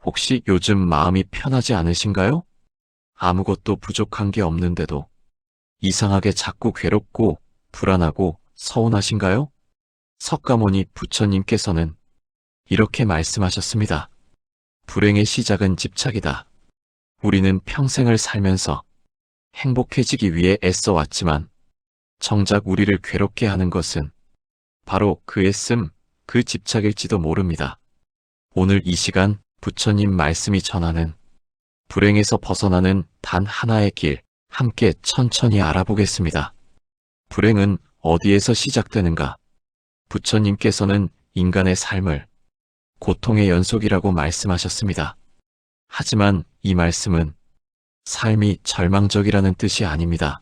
혹시 요즘 마음이 편하지 않으신가요? 아무것도 부족한 게 없는데도 이상하게 자꾸 괴롭고 불안하고 서운하신가요? 석가모니 부처님께서는 이렇게 말씀하셨습니다. 불행의 시작은 집착이다. 우리는 평생을 살면서 행복해지기 위해 애써 왔지만 정작 우리를 괴롭게 하는 것은 바로 그 애씀, 그 집착일지도 모릅니다. 오늘 이 시간 부처님 말씀이 전하는 불행에서 벗어나는 단 하나의 길, 함께 천천히 알아보겠습니다. 불행은 어디에서 시작되는가? 부처님께서는 인간의 삶을 고통의 연속이라고 말씀하셨습니다. 하지만 이 말씀은 삶이 절망적이라는 뜻이 아닙니다.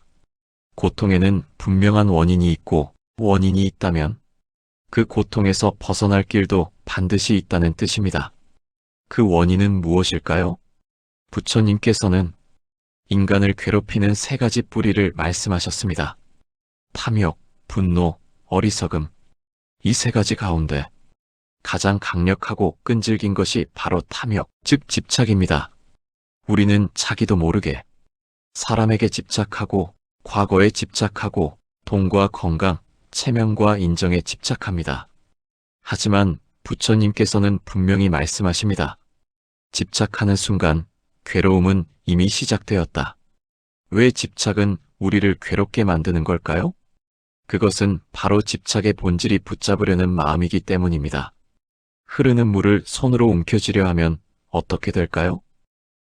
고통에는 분명한 원인이 있고 원인이 있다면 그 고통에서 벗어날 길도 반드시 있다는 뜻입니다. 그 원인은 무엇일까요? 부처님께서는 인간을 괴롭히는 세 가지 뿌리를 말씀하셨습니다. 탐욕, 분노, 어리석음. 이 세 가지 가운데 가장 강력하고 끈질긴 것이 바로 탐욕, 즉 집착입니다. 우리는 자기도 모르게 사람에게 집착하고 과거에 집착하고 돈과 건강, 체면과 인정에 집착합니다. 하지만 부처님께서는 분명히 말씀하십니다. 집착하는 순간 괴로움은 이미 시작되었다. 왜 집착은 우리를 괴롭게 만드는 걸까요? 그것은 바로 집착의 본질이 붙잡으려는 마음이기 때문입니다. 흐르는 물을 손으로 움켜쥐려 하면 어떻게 될까요?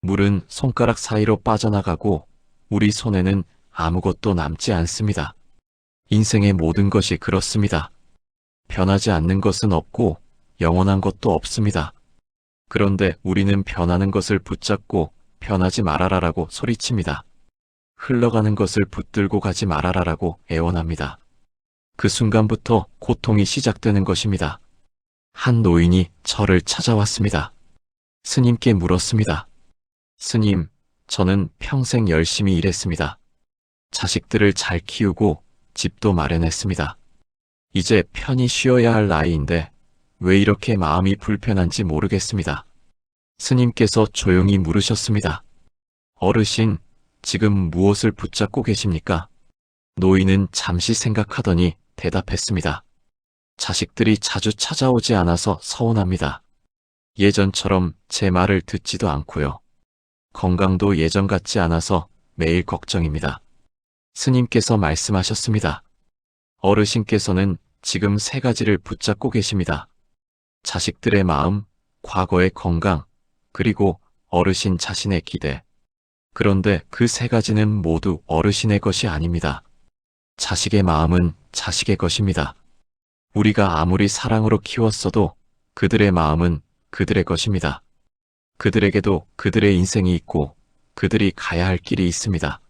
물은 손가락 사이로 빠져나가고 우리 손에는 아무것도 남지 않습니다. 인생의 모든 것이 그렇습니다. 변하지 않는 것은 없고 영원한 것도 없습니다. 그런데 우리는 변하는 것을 붙잡고 변하지 말아라라고 소리칩니다. 흘러가는 것을 붙들고 가지 말아라라고 애원합니다. 그 순간부터 고통이 시작되는 것입니다. 한 노인이 저를 찾아왔습니다. 스님께 물었습니다. 스님, 저는 평생 열심히 일했습니다. 자식들을 잘 키우고 집도 마련했습니다. 이제 편히 쉬어야 할 나이인데 왜 이렇게 마음이 불편한지 모르겠습니다. 스님께서 조용히 물으셨습니다. 어르신, 지금 무엇을 붙잡고 계십니까? 노인은 잠시 생각하더니 대답했습니다. 자식들이 자주 찾아오지 않아서 서운합니다. 예전처럼 제 말을 듣지도 않고요. 건강도 예전 같지 않아서 매일 걱정입니다. 스님께서 말씀하셨습니다. 어르신께서는 지금 세 가지를 붙잡고 계십니다. 자식들의 마음, 과거의 건강, 그리고 어르신 자신의 기대. 그런데 그 세 가지는 모두 어르신의 것이 아닙니다. 자식의 마음은 자식의 것입니다. 우리가 아무리 사랑으로 키웠어도 그들의 마음은 그들의 것입니다. 그들에게도 그들의 인생이 있고 그들이 가야 할 길이 있습니다.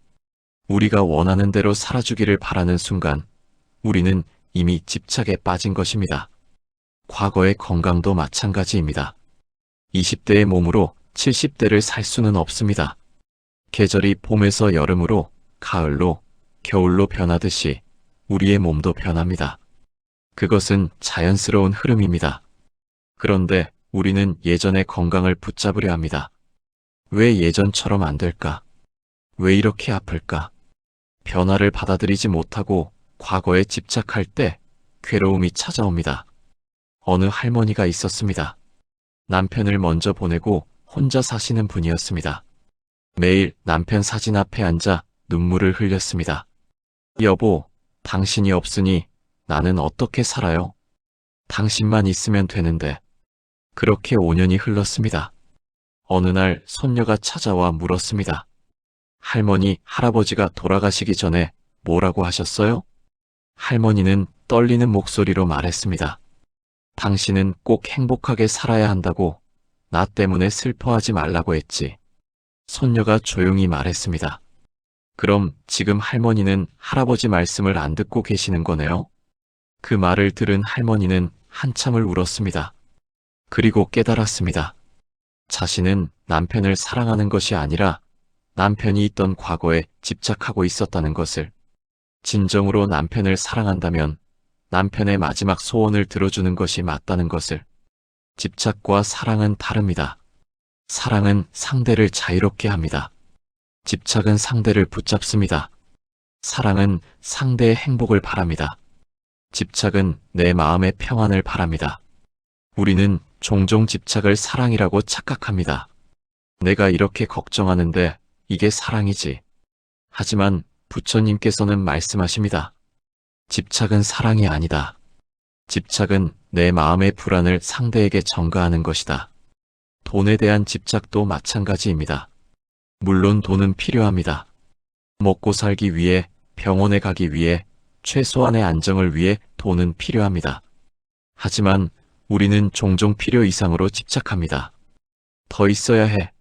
우리가 원하는 대로 살아주기를 바라는 순간 우리는 이미 집착에 빠진 것입니다. 과거의 건강도 마찬가지입니다. 20대의 몸으로 70대를 살 수는 없습니다. 계절이 봄에서 여름으로, 가을로, 겨울로 변하듯이 우리의 몸도 변합니다. 그것은 자연스러운 흐름입니다. 그런데 우리는 예전의 건강을 붙잡으려 합니다. 왜 예전처럼 안 될까? 왜 이렇게 아플까? 변화를 받아들이지 못하고 과거에 집착할 때 괴로움이 찾아옵니다. 어느 할머니가 있었습니다. 남편을 먼저 보내고 혼자 사시는 분이었습니다. 매일 남편 사진 앞에 앉아 눈물을 흘렸습니다. 여보, 당신이 없으니 나는 어떻게 살아요? 당신만 있으면 되는데. 그렇게 5년이 흘렀습니다. 어느 날 손녀가 찾아와 물었습니다. 할머니, 할아버지가 돌아가시기 전에 뭐라고 하셨어요? 할머니는 떨리는 목소리로 말했습니다. 당신은 꼭 행복하게 살아야 한다고, 나 때문에 슬퍼하지 말라고 했지. 손녀가 조용히 말했습니다. 그럼 지금 할머니는 할아버지 말씀을 안 듣고 계시는 거네요? 그 말을 들은 할머니는 한참을 울었습니다. 그리고 깨달았습니다. 자신은 남편을 사랑하는 것이 아니라 남편이 있던 과거에 집착하고 있었다는 것을. 진정으로 남편을 사랑한다면 남편의 마지막 소원을 들어주는 것이 맞다는 것을. 집착과 사랑은 다릅니다. 사랑은 상대를 자유롭게 합니다. 집착은 상대를 붙잡습니다. 사랑은 상대의 행복을 바랍니다. 집착은 내 마음의 평안을 바랍니다. 우리는 종종 집착을 사랑이라고 착각합니다. 내가 이렇게 걱정하는데 이게 사랑이지. 하지만 부처님께서는 말씀하십니다. 집착은 사랑이 아니다. 집착은 내 마음의 불안을 상대에게 전가하는 것이다. 돈에 대한 집착도 마찬가지입니다. 물론 돈은 필요합니다. 먹고 살기 위해, 병원에 가기 위해, 최소한의 안정을 위해 돈은 필요합니다. 하지만 우리는 종종 필요 이상으로 집착합니다. 더 있어야 해.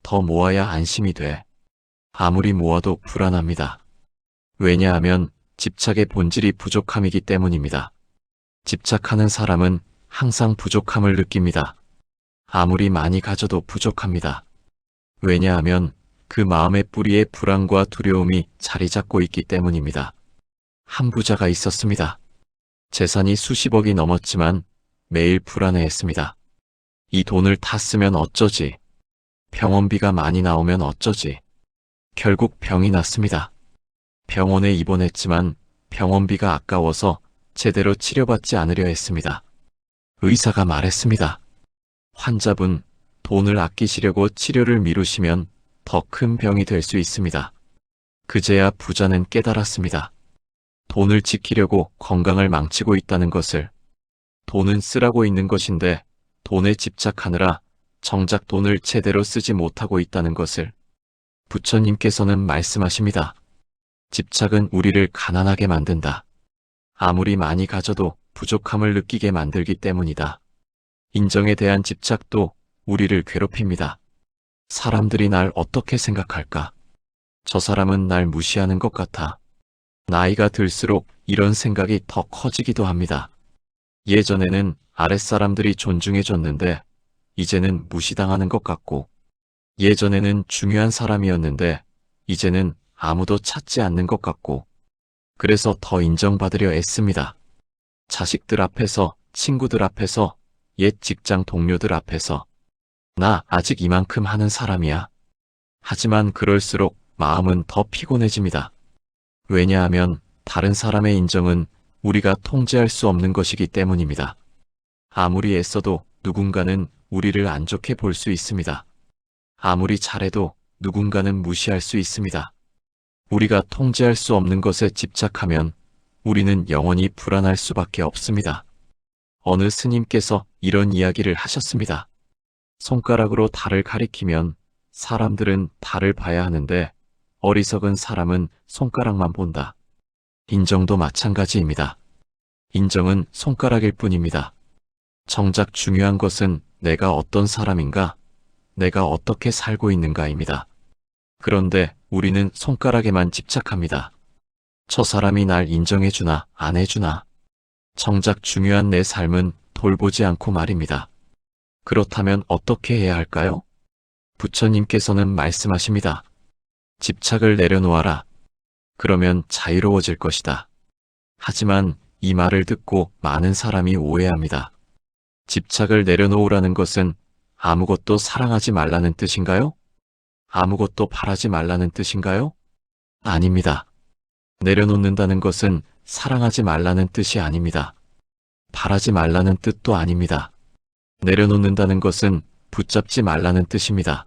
더 모아야 안심이 돼. 아무리 모아도 불안합니다. 왜냐하면 집착의 본질이 부족함이기 때문입니다. 집착하는 사람은 항상 부족함을 느낍니다. 아무리 많이 가져도 부족합니다. 왜냐하면 그 마음의 뿌리에 불안과 두려움이 자리 잡고 있기 때문입니다. 한 부자가 있었습니다. 재산이 수십억이 넘었지만 매일 불안해했습니다. 이 돈을 다 쓰면 어쩌지? 병원비가 많이 나오면 어쩌지? 결국 병이 났습니다. 병원에 입원했지만 병원비가 아까워서 제대로 치료받지 않으려 했습니다. 의사가 말했습니다. 환자분, 돈을 아끼시려고 치료를 미루시면 더 큰 병이 될 수 있습니다. 그제야 부자는 깨달았습니다. 돈을 지키려고 건강을 망치고 있다는 것을. 돈은 쓰라고 있는 것인데 돈에 집착하느라 정작 돈을 제대로 쓰지 못하고 있다는 것을. 부처님께서는 말씀하십니다. 집착은 우리를 가난하게 만든다. 아무리 많이 가져도 부족함을 느끼게 만들기 때문이다. 인정에 대한 집착도 우리를 괴롭힙니다. 사람들이 날 어떻게 생각할까? 저 사람은 날 무시하는 것 같아. 나이가 들수록 이런 생각이 더 커지기도 합니다. 예전에는 아랫사람들이 존중해줬는데 이제는 무시당하는 것 같고, 예전에는 중요한 사람이었는데 이제는 아무도 찾지 않는 것 같고, 그래서 더 인정받으려 애씁니다. 자식들 앞에서, 친구들 앞에서, 옛 직장 동료들 앞에서. 나 아직 이만큼 하는 사람이야. 하지만 그럴수록 마음은 더 피곤해집니다. 왜냐하면 다른 사람의 인정은 우리가 통제할 수 없는 것이기 때문입니다. 아무리 애써도 누군가는 우리를 안 좋게 볼 수 있습니다. 아무리 잘해도 누군가는 무시할 수 있습니다. 우리가 통제할 수 없는 것에 집착하면 우리는 영원히 불안할 수밖에 없습니다. 어느 스님께서 이런 이야기를 하셨습니다. 손가락으로 달을 가리키면 사람들은 달을 봐야 하는데 어리석은 사람은 손가락만 본다. 인정도 마찬가지입니다. 인정은 손가락일 뿐입니다. 정작 중요한 것은 내가 어떤 사람인가, 내가 어떻게 살고 있는가입니다. 그런데 우리는 손가락에만 집착합니다. 저 사람이 날 인정해주나 안 해주나. 정작 중요한 내 삶은 돌보지 않고 말입니다. 그렇다면 어떻게 해야 할까요? 부처님께서는 말씀하십니다. 집착을 내려놓아라. 그러면 자유로워질 것이다. 하지만 이 말을 듣고 많은 사람이 오해합니다. 집착을 내려놓으라는 것은 아무것도 사랑하지 말라는 뜻인가요? 아무것도 바라지 말라는 뜻인가요? 아닙니다. 내려놓는다는 것은 사랑하지 말라는 뜻이 아닙니다. 바라지 말라는 뜻도 아닙니다. 내려놓는다는 것은 붙잡지 말라는 뜻입니다.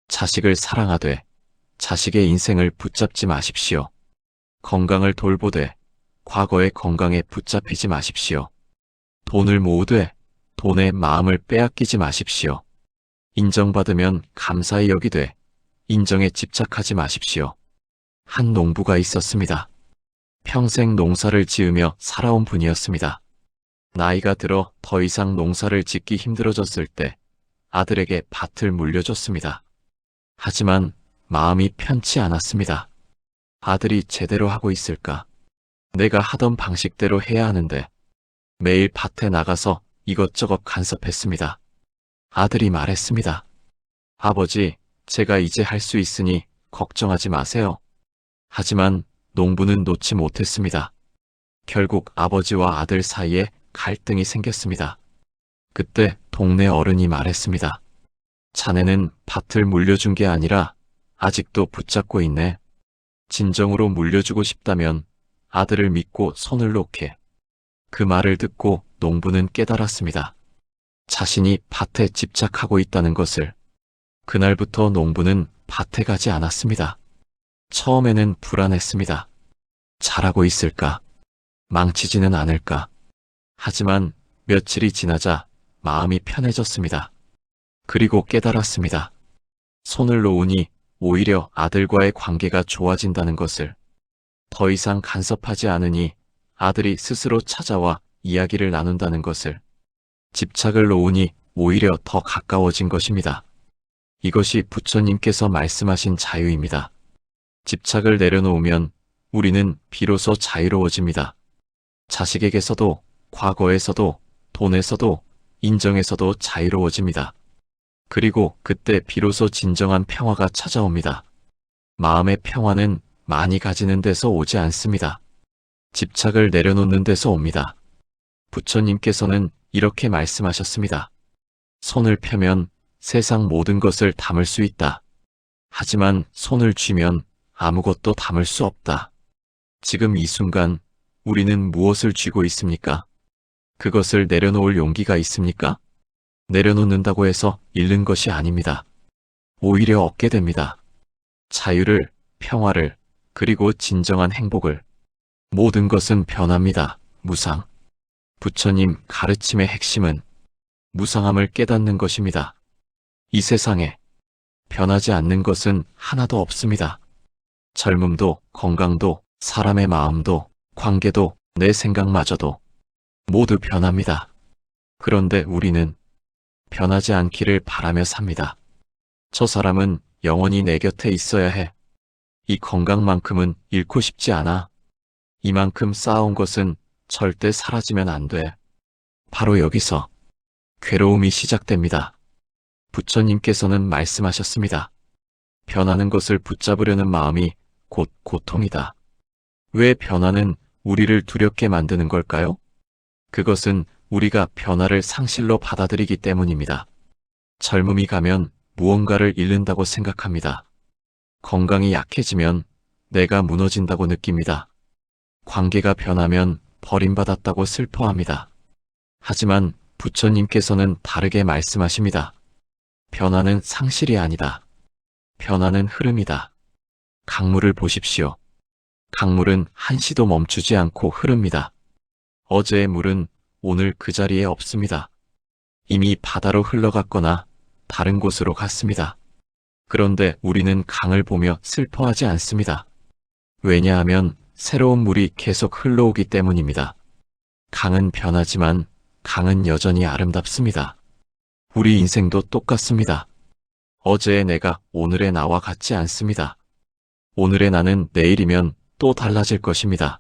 자식을 사랑하되 자식의 인생을 붙잡지 마십시오. 건강을 돌보되 과거의 건강에 붙잡히지 마십시오. 돈을 모으되 돈의 마음을 빼앗기지 마십시오. 인정받으면 감사히 여기되 인정에 집착하지 마십시오. 한 농부가 있었습니다. 평생 농사를 지으며 살아온 분이었습니다. 나이가 들어 더 이상 농사를 짓기 힘들어졌을 때 아들에게 밭을 물려줬습니다. 하지만 마음이 편치 않았습니다. 아들이 제대로 하고 있을까? 내가 하던 방식대로 해야 하는데. 매일 밭에 나가서 이것저것 간섭했습니다. 아들이 말했습니다. 아버지, 제가 이제 할 수 있으니 걱정하지 마세요. 하지만 농부는 놓지 못했습니다. 결국 아버지와 아들 사이에 갈등이 생겼습니다. 그때 동네 어른이 말했습니다. 자네는 밭을 물려준 게 아니라 아직도 붙잡고 있네. 진정으로 물려주고 싶다면 아들을 믿고 손을 놓게. 그 말을 듣고 농부는 깨달았습니다. 자신이 밭에 집착하고 있다는 것을. 그날부터 농부는 밭에 가지 않았습니다. 처음에는 불안했습니다. 잘하고 있을까? 망치지는 않을까? 하지만 며칠이 지나자 마음이 편해졌습니다. 그리고 깨달았습니다. 손을 놓으니 오히려 아들과의 관계가 좋아진다는 것을. 더 이상 간섭하지 않으니 아들이 스스로 찾아와 이야기를 나눈다는 것을. 집착을 놓으니 오히려 더 가까워진 것입니다. 이것이 부처님께서 말씀하신 자유입니다. 집착을 내려놓으면 우리는 비로소 자유로워집니다. 자식에게서도, 과거에서도, 돈에서도, 인정에서도 자유로워집니다. 그리고 그때 비로소 진정한 평화가 찾아옵니다. 마음의 평화는 많이 가지는 데서 오지 않습니다. 집착을 내려놓는 데서 옵니다. 부처님께서는 이렇게 말씀하셨습니다. 손을 펴면 세상 모든 것을 담을 수 있다. 하지만 손을 쥐면 아무것도 담을 수 없다. 지금 이 순간 우리는 무엇을 쥐고 있습니까? 그것을 내려놓을 용기가 있습니까? 내려놓는다고 해서 잃는 것이 아닙니다. 오히려 얻게 됩니다. 자유를, 평화를, 그리고 진정한 행복을. 모든 것은 변합니다. 무상. 부처님 가르침의 핵심은 무상함을 깨닫는 것입니다. 이 세상에 변하지 않는 것은 하나도 없습니다. 젊음도, 건강도, 사람의 마음도, 관계도, 내 생각마저도 모두 변합니다. 그런데 우리는 변하지 않기를 바라며 삽니다. 저 사람은 영원히 내 곁에 있어야 해. 이 건강만큼은 잃고 싶지 않아. 이만큼 쌓아온 것은 절대 사라지면 안 돼. 바로 여기서 괴로움이 시작됩니다. 부처님께서는 말씀하셨습니다. 변하는 것을 붙잡으려는 마음이 곧 고통이다. 왜 변화는 우리를 두렵게 만드는 걸까요? 그것은 우리가 변화를 상실로 받아들이기 때문입니다. 젊음이 가면 무언가를 잃는다고 생각합니다. 건강이 약해지면 내가 무너진다고 느낍니다. 관계가 변하면 버림받았다고 슬퍼합니다. 하지만 부처님께서는 다르게 말씀하십니다. 변화는 상실이 아니다. 변화는 흐름이다. 강물을 보십시오. 강물은 한시도 멈추지 않고 흐릅니다. 어제의 물은 오늘 그 자리에 없습니다. 이미 바다로 흘러갔거나 다른 곳으로 갔습니다. 그런데 우리는 강을 보며 슬퍼하지 않습니다. 왜냐하면 새로운 물이 계속 흘러오기 때문입니다. 강은 변하지만 강은 여전히 아름답습니다. 우리 인생도 똑같습니다. 어제의 내가 오늘의 나와 같지 않습니다. 오늘의 나는 내일이면 또 달라질 것입니다.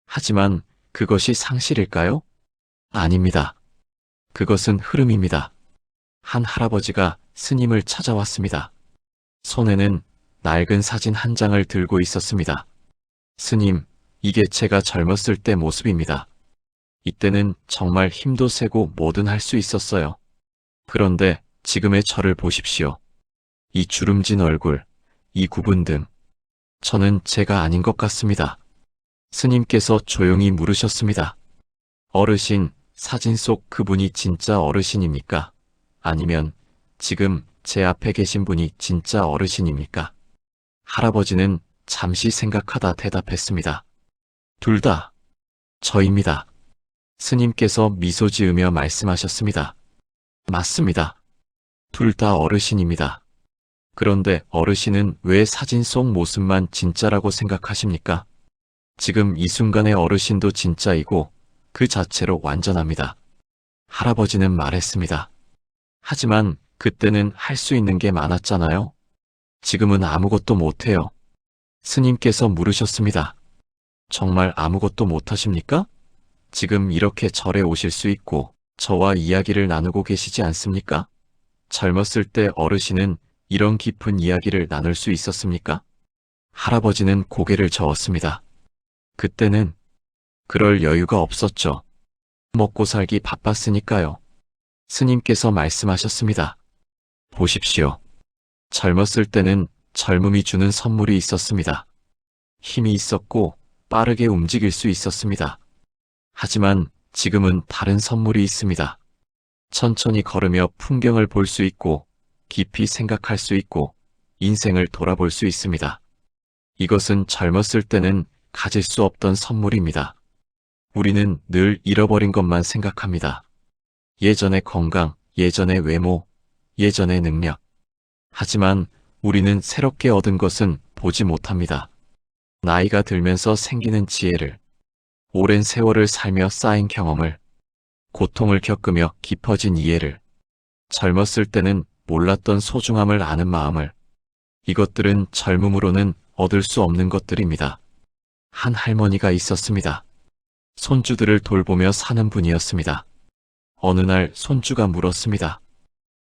하지만 그것이 상실일까요? 아닙니다. 그것은 흐름입니다. 한 할아버지가 스님을 찾아왔습니다. 손에는 낡은 사진 한 장을 들고 있었습니다. 스님, 이게 제가 젊었을 때 모습입니다. 이때는 정말 힘도 세고 뭐든 할 수 있었어요. 그런데 지금의 저를 보십시오. 이 주름진 얼굴, 이 굽은 등. 저는 제가 아닌 것 같습니다. 스님께서 조용히 물으셨습니다. 어르신, 사진 속 그분이 진짜 어르신입니까? 아니면 지금 제 앞에 계신 분이 진짜 어르신입니까? 할아버지는 잠시 생각하다 대답했습니다. 둘 다 저입니다. 스님께서 미소 지으며 말씀하셨습니다. 맞습니다. 둘 다 어르신입니다. 그런데 어르신은 왜 사진 속 모습만 진짜라고 생각하십니까? 지금 이 순간의 어르신도 진짜이고 그 자체로 완전합니다. 할아버지는 말했습니다. 하지만 그때는 할 수 있는 게 많았잖아요. 지금은 아무것도 못해요. 스님께서 물으셨습니다. 정말 아무것도 못하십니까? 지금 이렇게 절에 오실 수 있고 저와 이야기를 나누고 계시지 않습니까? 젊었을 때 어르신은 이런 깊은 이야기를 나눌 수 있었습니까? 할아버지는 고개를 저었습니다. 그때는 그럴 여유가 없었죠. 먹고 살기 바빴으니까요. 스님께서 말씀하셨습니다. 보십시오. 젊었을 때는 젊음이 주는 선물이 있었습니다. 힘이 있었고 빠르게 움직일 수 있었습니다. 하지만 지금은 다른 선물이 있습니다. 천천히 걸으며 풍경을 볼 수 있고 깊이 생각할 수 있고 인생을 돌아볼 수 있습니다. 이것은 젊었을 때는 가질 수 없던 선물입니다. 우리는 늘 잃어버린 것만 생각합니다. 예전의 건강, 예전의 외모, 예전의 능력. 하지만 우리는 새롭게 얻은 것은 보지 못합니다. 나이가 들면서 생기는 지혜를, 오랜 세월을 살며 쌓인 경험을, 고통을 겪으며 깊어진 이해를, 젊었을 때는 몰랐던 소중함을 아는 마음을, 이것들은 젊음으로는 얻을 수 없는 것들입니다. 한 할머니가 있었습니다. 손주들을 돌보며 사는 분이었습니다. 어느 날 손주가 물었습니다.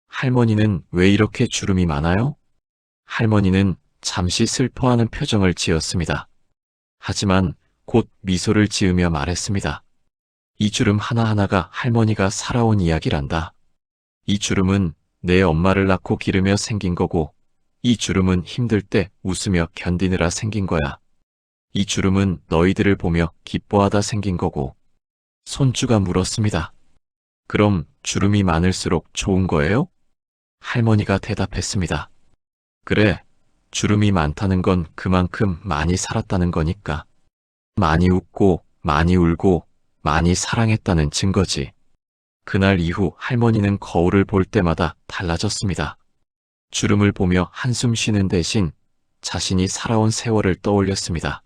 할머니는 왜 이렇게 주름이 많아요? 할머니는 잠시 슬퍼하는 표정을 지었습니다. 하지만 곧 미소를 지으며 말했습니다. 이 주름 하나하나가 할머니가 살아온 이야기란다. 이 주름은 내 엄마를 낳고 기르며 생긴 거고, 이 주름은 힘들 때 웃으며 견디느라 생긴 거야. 이 주름은 너희들을 보며 기뻐하다 생긴 거고. 손주가 물었습니다. 그럼 주름이 많을수록 좋은 거예요? 할머니가 대답했습니다. 그래, 주름이 많다는 건 그만큼 많이 살았다는 거니까. 많이 웃고, 많이 울고, 많이 사랑했다는 증거지. 그날 이후 할머니는 거울을 볼 때마다 달라졌습니다. 주름을 보며 한숨 쉬는 대신 자신이 살아온 세월을 떠올렸습니다.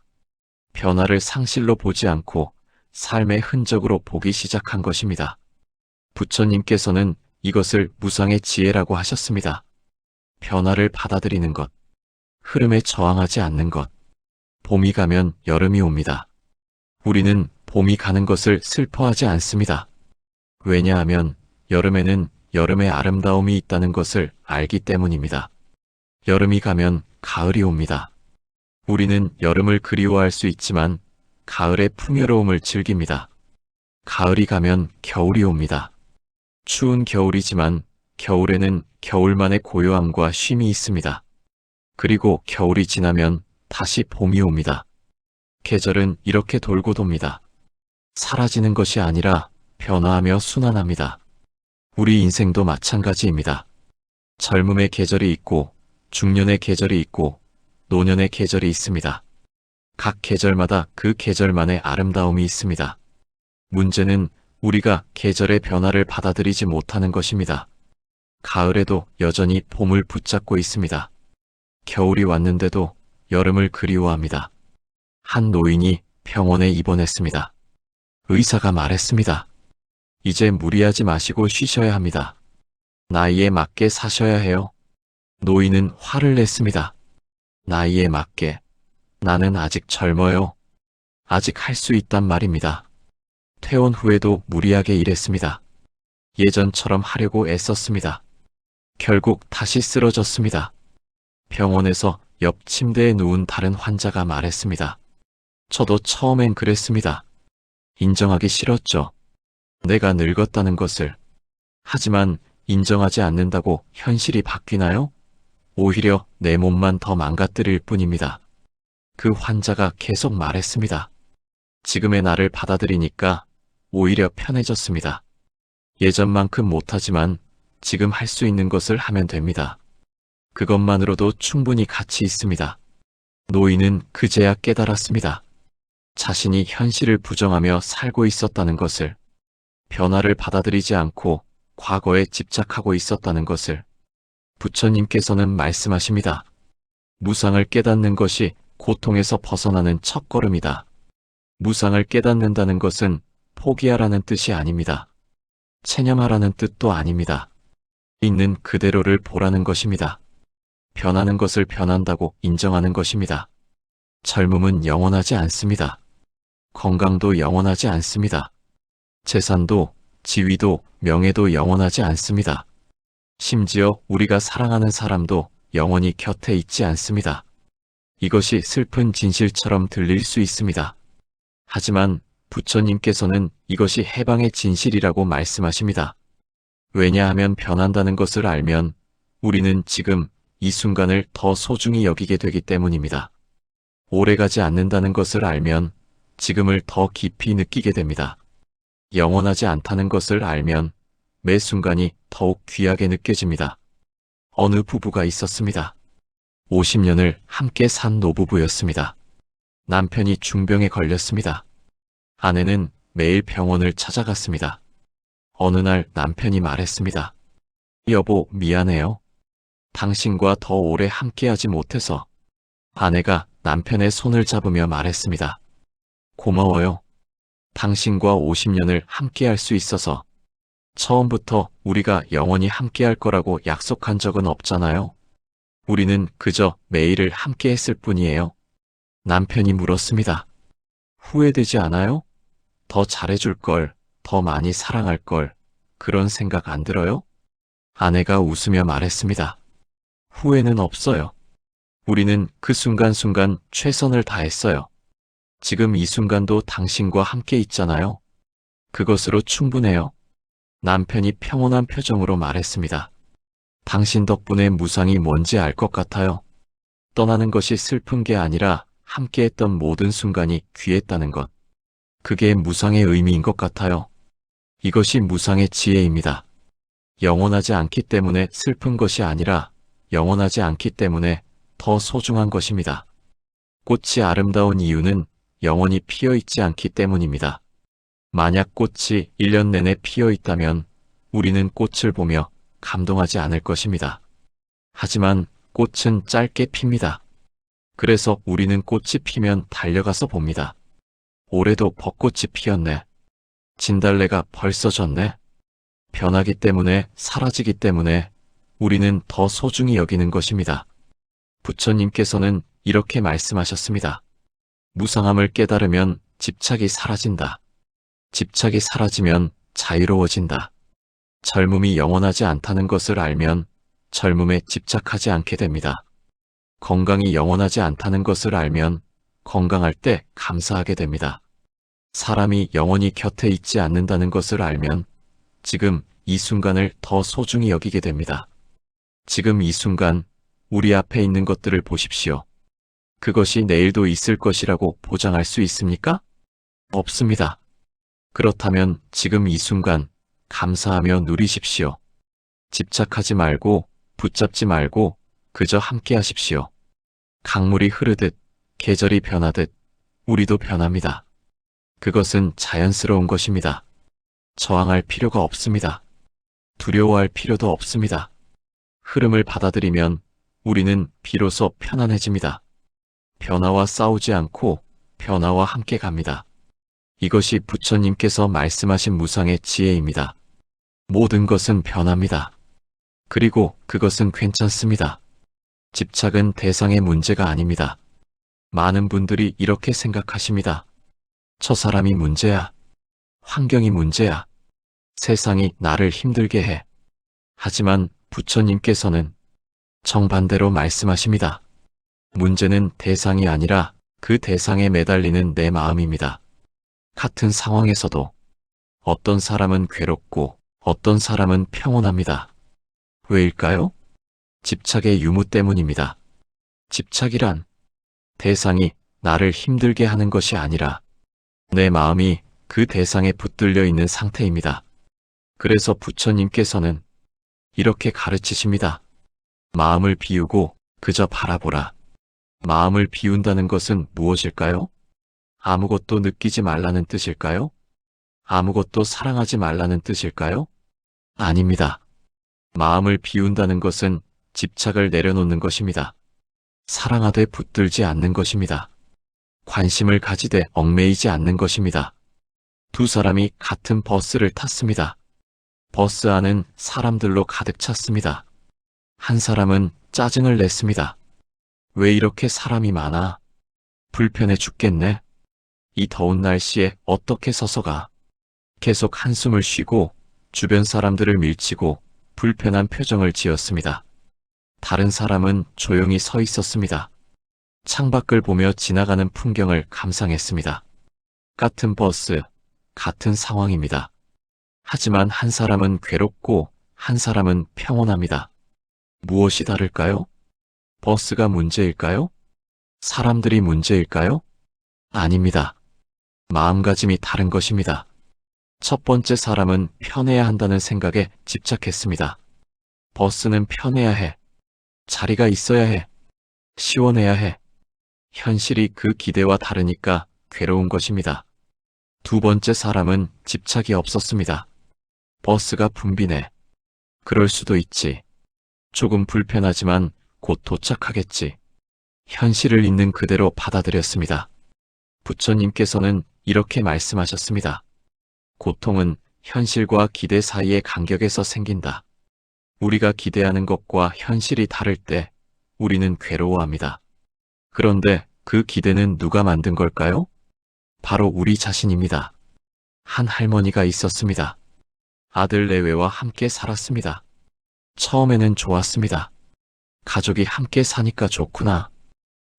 변화를 상실로 보지 않고 삶의 흔적으로 보기 시작한 것입니다. 부처님께서는 이것을 무상의 지혜라고 하셨습니다. 변화를 받아들이는 것, 흐름에 저항하지 않는 것. 봄이 가면 여름이 옵니다. 우리는 봄이 가는 것을 슬퍼하지 않습니다. 왜냐하면 여름에는 여름의 아름다움이 있다는 것을 알기 때문입니다. 여름이 가면 가을이 옵니다. 우리는 여름을 그리워할 수 있지만 가을의 풍요로움을 즐깁니다. 가을이 가면 겨울이 옵니다. 추운 겨울이지만 겨울에는 겨울만의 고요함과 쉼이 있습니다. 그리고 겨울이 지나면 다시 봄이 옵니다. 계절은 이렇게 돌고 돕니다. 사라지는 것이 아니라 변화하며 순환합니다. 우리 인생도 마찬가지입니다. 젊음의 계절이 있고 중년의 계절이 있고 노년의 계절이 있습니다. 각 계절마다 그 계절만의 아름다움이 있습니다. 문제는 우리가 계절의 변화를 받아들이지 못하는 것입니다. 가을에도 여전히 봄을 붙잡고 있습니다. 겨울이 왔는데도 여름을 그리워합니다. 한 노인이 병원에 입원했습니다. 의사가 말했습니다. 이제 무리하지 마시고 쉬셔야 합니다. 나이에 맞게 사셔야 해요. 노인은 화를 냈습니다. 나이에 맞게. 나는 아직 젊어요. 아직 할 수 있단 말입니다. 퇴원 후에도 무리하게 일했습니다. 예전처럼 하려고 애썼습니다. 결국 다시 쓰러졌습니다. 병원에서 옆 침대에 누운 다른 환자가 말했습니다. 저도 처음엔 그랬습니다. 인정하기 싫었죠. 내가 늙었다는 것을. 하지만 인정하지 않는다고 현실이 바뀌나요? 오히려 내 몸만 더 망가뜨릴 뿐입니다. 그 환자가 계속 말했습니다. 지금의 나를 받아들이니까 오히려 편해졌습니다. 예전만큼 못하지만 지금 할 수 있는 것을 하면 됩니다. 그것만으로도 충분히 가치 있습니다. 노인은 그제야 깨달았습니다. 자신이 현실을 부정하며 살고 있었다는 것을, 변화를 받아들이지 않고 과거에 집착하고 있었다는 것을. 부처님께서는 말씀하십니다. 무상을 깨닫는 것이 고통에서 벗어나는 첫걸음이다. 무상을 깨닫는다는 것은 포기하라는 뜻이 아닙니다. 체념하라는 뜻도 아닙니다. 있는 그대로를 보라는 것입니다. 변하는 것을 변한다고 인정하는 것입니다. 젊음은 영원하지 않습니다. 건강도 영원하지 않습니다. 재산도, 지위도, 명예도 영원하지 않습니다. 심지어 우리가 사랑하는 사람도 영원히 곁에 있지 않습니다. 이것이 슬픈 진실처럼 들릴 수 있습니다. 하지만 부처님께서는 이것이 해방의 진실이라고 말씀하십니다. 왜냐하면 변한다는 것을 알면 우리는 지금 이 순간을 더 소중히 여기게 되기 때문입니다. 오래가지 않는다는 것을 알면 지금을 더 깊이 느끼게 됩니다. 영원하지 않다는 것을 알면 매 순간이 더욱 귀하게 느껴집니다. 어느 부부가 있었습니다. 50년을 함께 산 노부부였습니다. 남편이 중병에 걸렸습니다. 아내는 매일 병원을 찾아갔습니다. 어느 날 남편이 말했습니다. 여보, 미안해요. 당신과 더 오래 함께하지 못해서. 아내가 남편의 손을 잡으며 말했습니다. 고마워요. 당신과 50년을 함께할 수 있어서. 처음부터 우리가 영원히 함께할 거라고 약속한 적은 없잖아요. 우리는 그저 매일을 함께했을 뿐이에요. 남편이 물었습니다. 후회되지 않아요? 더 잘해줄 걸, 더 많이 사랑할 걸, 그런 생각 안 들어요? 아내가 웃으며 말했습니다. 후회는 없어요. 우리는 그 순간순간 최선을 다했어요. 지금 이 순간도 당신과 함께 있잖아요. 그것으로 충분해요. 남편이 평온한 표정으로 말했습니다. 당신 덕분에 무상이 뭔지 알 것 같아요. 떠나는 것이 슬픈 게 아니라 함께했던 모든 순간이 귀했다는 것. 그게 무상의 의미인 것 같아요. 이것이 무상의 지혜입니다. 영원하지 않기 때문에 슬픈 것이 아니라 영원하지 않기 때문에 더 소중한 것입니다. 꽃이 아름다운 이유는 영원히 피어 있지 않기 때문입니다. 만약 꽃이 1년 내내 피어 있다면 우리는 꽃을 보며 감동하지 않을 것입니다. 하지만 꽃은 짧게 핍니다. 그래서 우리는 꽃이 피면 달려가서 봅니다. 올해도 벚꽃이 피었네. 진달래가 벌써 졌네. 변하기 때문에, 사라지기 때문에 우리는 더 소중히 여기는 것입니다. 부처님께서는 이렇게 말씀하셨습니다. 무상함을 깨달으면 집착이 사라진다. 집착이 사라지면 자유로워진다. 젊음이 영원하지 않다는 것을 알면 젊음에 집착하지 않게 됩니다. 건강이 영원하지 않다는 것을 알면 건강할 때 감사하게 됩니다. 사람이 영원히 곁에 있지 않는다는 것을 알면 지금 이 순간을 더 소중히 여기게 됩니다. 지금 이 순간 우리 앞에 있는 것들을 보십시오. 그것이 내일도 있을 것이라고 보장할 수 있습니까? 없습니다. 그렇다면 지금 이 순간 감사하며 누리십시오. 집착하지 말고 붙잡지 말고 그저 함께 하십시오. 강물이 흐르듯 계절이 변하듯 우리도 변합니다. 그것은 자연스러운 것입니다. 저항할 필요가 없습니다. 두려워할 필요도 없습니다. 흐름을 받아들이면 우리는 비로소 편안해집니다. 변화와 싸우지 않고 변화와 함께 갑니다. 이것이 부처님께서 말씀하신 무상의 지혜입니다. 모든 것은 변합니다. 그리고 그것은 괜찮습니다. 집착은 대상의 문제가 아닙니다. 많은 분들이 이렇게 생각하십니다. 저 사람이 문제야. 환경이 문제야. 세상이 나를 힘들게 해. 하지만 부처님께서는 정반대로 말씀하십니다. 문제는 대상이 아니라 그 대상에 매달리는 내 마음입니다. 같은 상황에서도 어떤 사람은 괴롭고 어떤 사람은 평온합니다. 왜일까요? 집착의 유무 때문입니다. 집착이란 대상이 나를 힘들게 하는 것이 아니라 내 마음이 그 대상에 붙들려 있는 상태입니다. 그래서 부처님께서는 이렇게 가르치십니다. 마음을 비우고 그저 바라보라. 마음을 비운다는 것은 무엇일까요? 아무것도 느끼지 말라는 뜻일까요? 아무것도 사랑하지 말라는 뜻일까요? 아닙니다. 마음을 비운다는 것은 집착을 내려놓는 것입니다. 사랑하되 붙들지 않는 것입니다. 관심을 가지되 얽매이지 않는 것입니다. 두 사람이 같은 버스를 탔습니다. 버스 안은 사람들로 가득 찼습니다. 한 사람은 짜증을 냈습니다. 왜 이렇게 사람이 많아? 불편해 죽겠네. 이 더운 날씨에 어떻게 서서 가? 계속 한숨을 쉬고 주변 사람들을 밀치고 불편한 표정을 지었습니다. 다른 사람은 조용히 서 있었습니다. 창밖을 보며 지나가는 풍경을 감상했습니다. 같은 버스, 같은 상황입니다. 하지만 한 사람은 괴롭고 한 사람은 평온합니다. 무엇이 다를까요? 버스가 문제일까요? 사람들이 문제일까요? 아닙니다. 마음가짐이 다른 것입니다. 첫 번째 사람은 편해야 한다는 생각에 집착했습니다. 버스는 편해야 해. 자리가 있어야 해. 시원해야 해. 현실이 그 기대와 다르니까 괴로운 것입니다. 두 번째 사람은 집착이 없었습니다. 버스가 붐비네. 그럴 수도 있지. 조금 불편하지만 곧 도착하겠지. 현실을 있는 그대로 받아들였습니다. 부처님께서는 이렇게 말씀하셨습니다. 고통은 현실과 기대 사이의 간격에서 생긴다. 우리가 기대하는 것과 현실이 다를 때 우리는 괴로워합니다. 그런데 그 기대는 누가 만든 걸까요? 바로 우리 자신입니다. 한 할머니가 있었습니다. 아들 내외와 함께 살았습니다. 처음에는 좋았습니다. 가족이 함께 사니까 좋구나.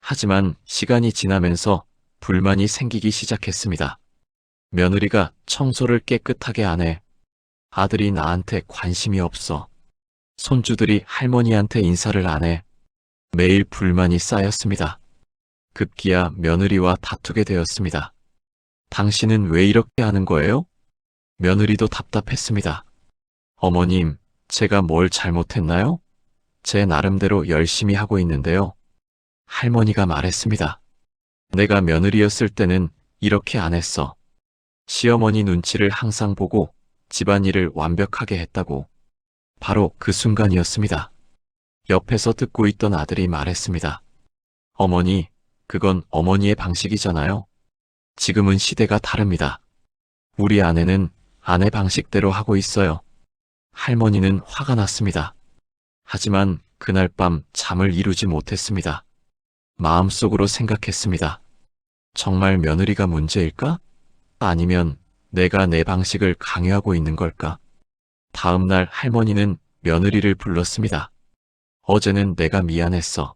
하지만 시간이 지나면서 불만이 생기기 시작했습니다. 며느리가 청소를 깨끗하게 안 해. 아들이 나한테 관심이 없어. 손주들이 할머니한테 인사를 안 해. 매일 불만이 쌓였습니다. 급기야 며느리와 다투게 되었습니다. 당신은 왜 이렇게 하는 거예요? 며느리도 답답했습니다. 어머님, 제가 뭘 잘못했나요? 제 나름대로 열심히 하고 있는데요. 할머니가 말했습니다. 내가 며느리였을 때는 이렇게 안 했어. 시어머니 눈치를 항상 보고 집안일을 완벽하게 했다고. 바로 그 순간이었습니다. 옆에서 듣고 있던 아들이 말했습니다. 어머니, 그건 어머니의 방식이잖아요. 지금은 시대가 다릅니다. 우리 아내는 아내 방식대로 하고 있어요. 할머니는 화가 났습니다. 하지만 그날 밤 잠을 이루지 못했습니다. 마음속으로 생각했습니다. 정말 며느리가 문제일까? 아니면 내가 내 방식을 강요하고 있는 걸까? 다음 날 할머니는 며느리를 불렀습니다. 어제는 내가 미안했어.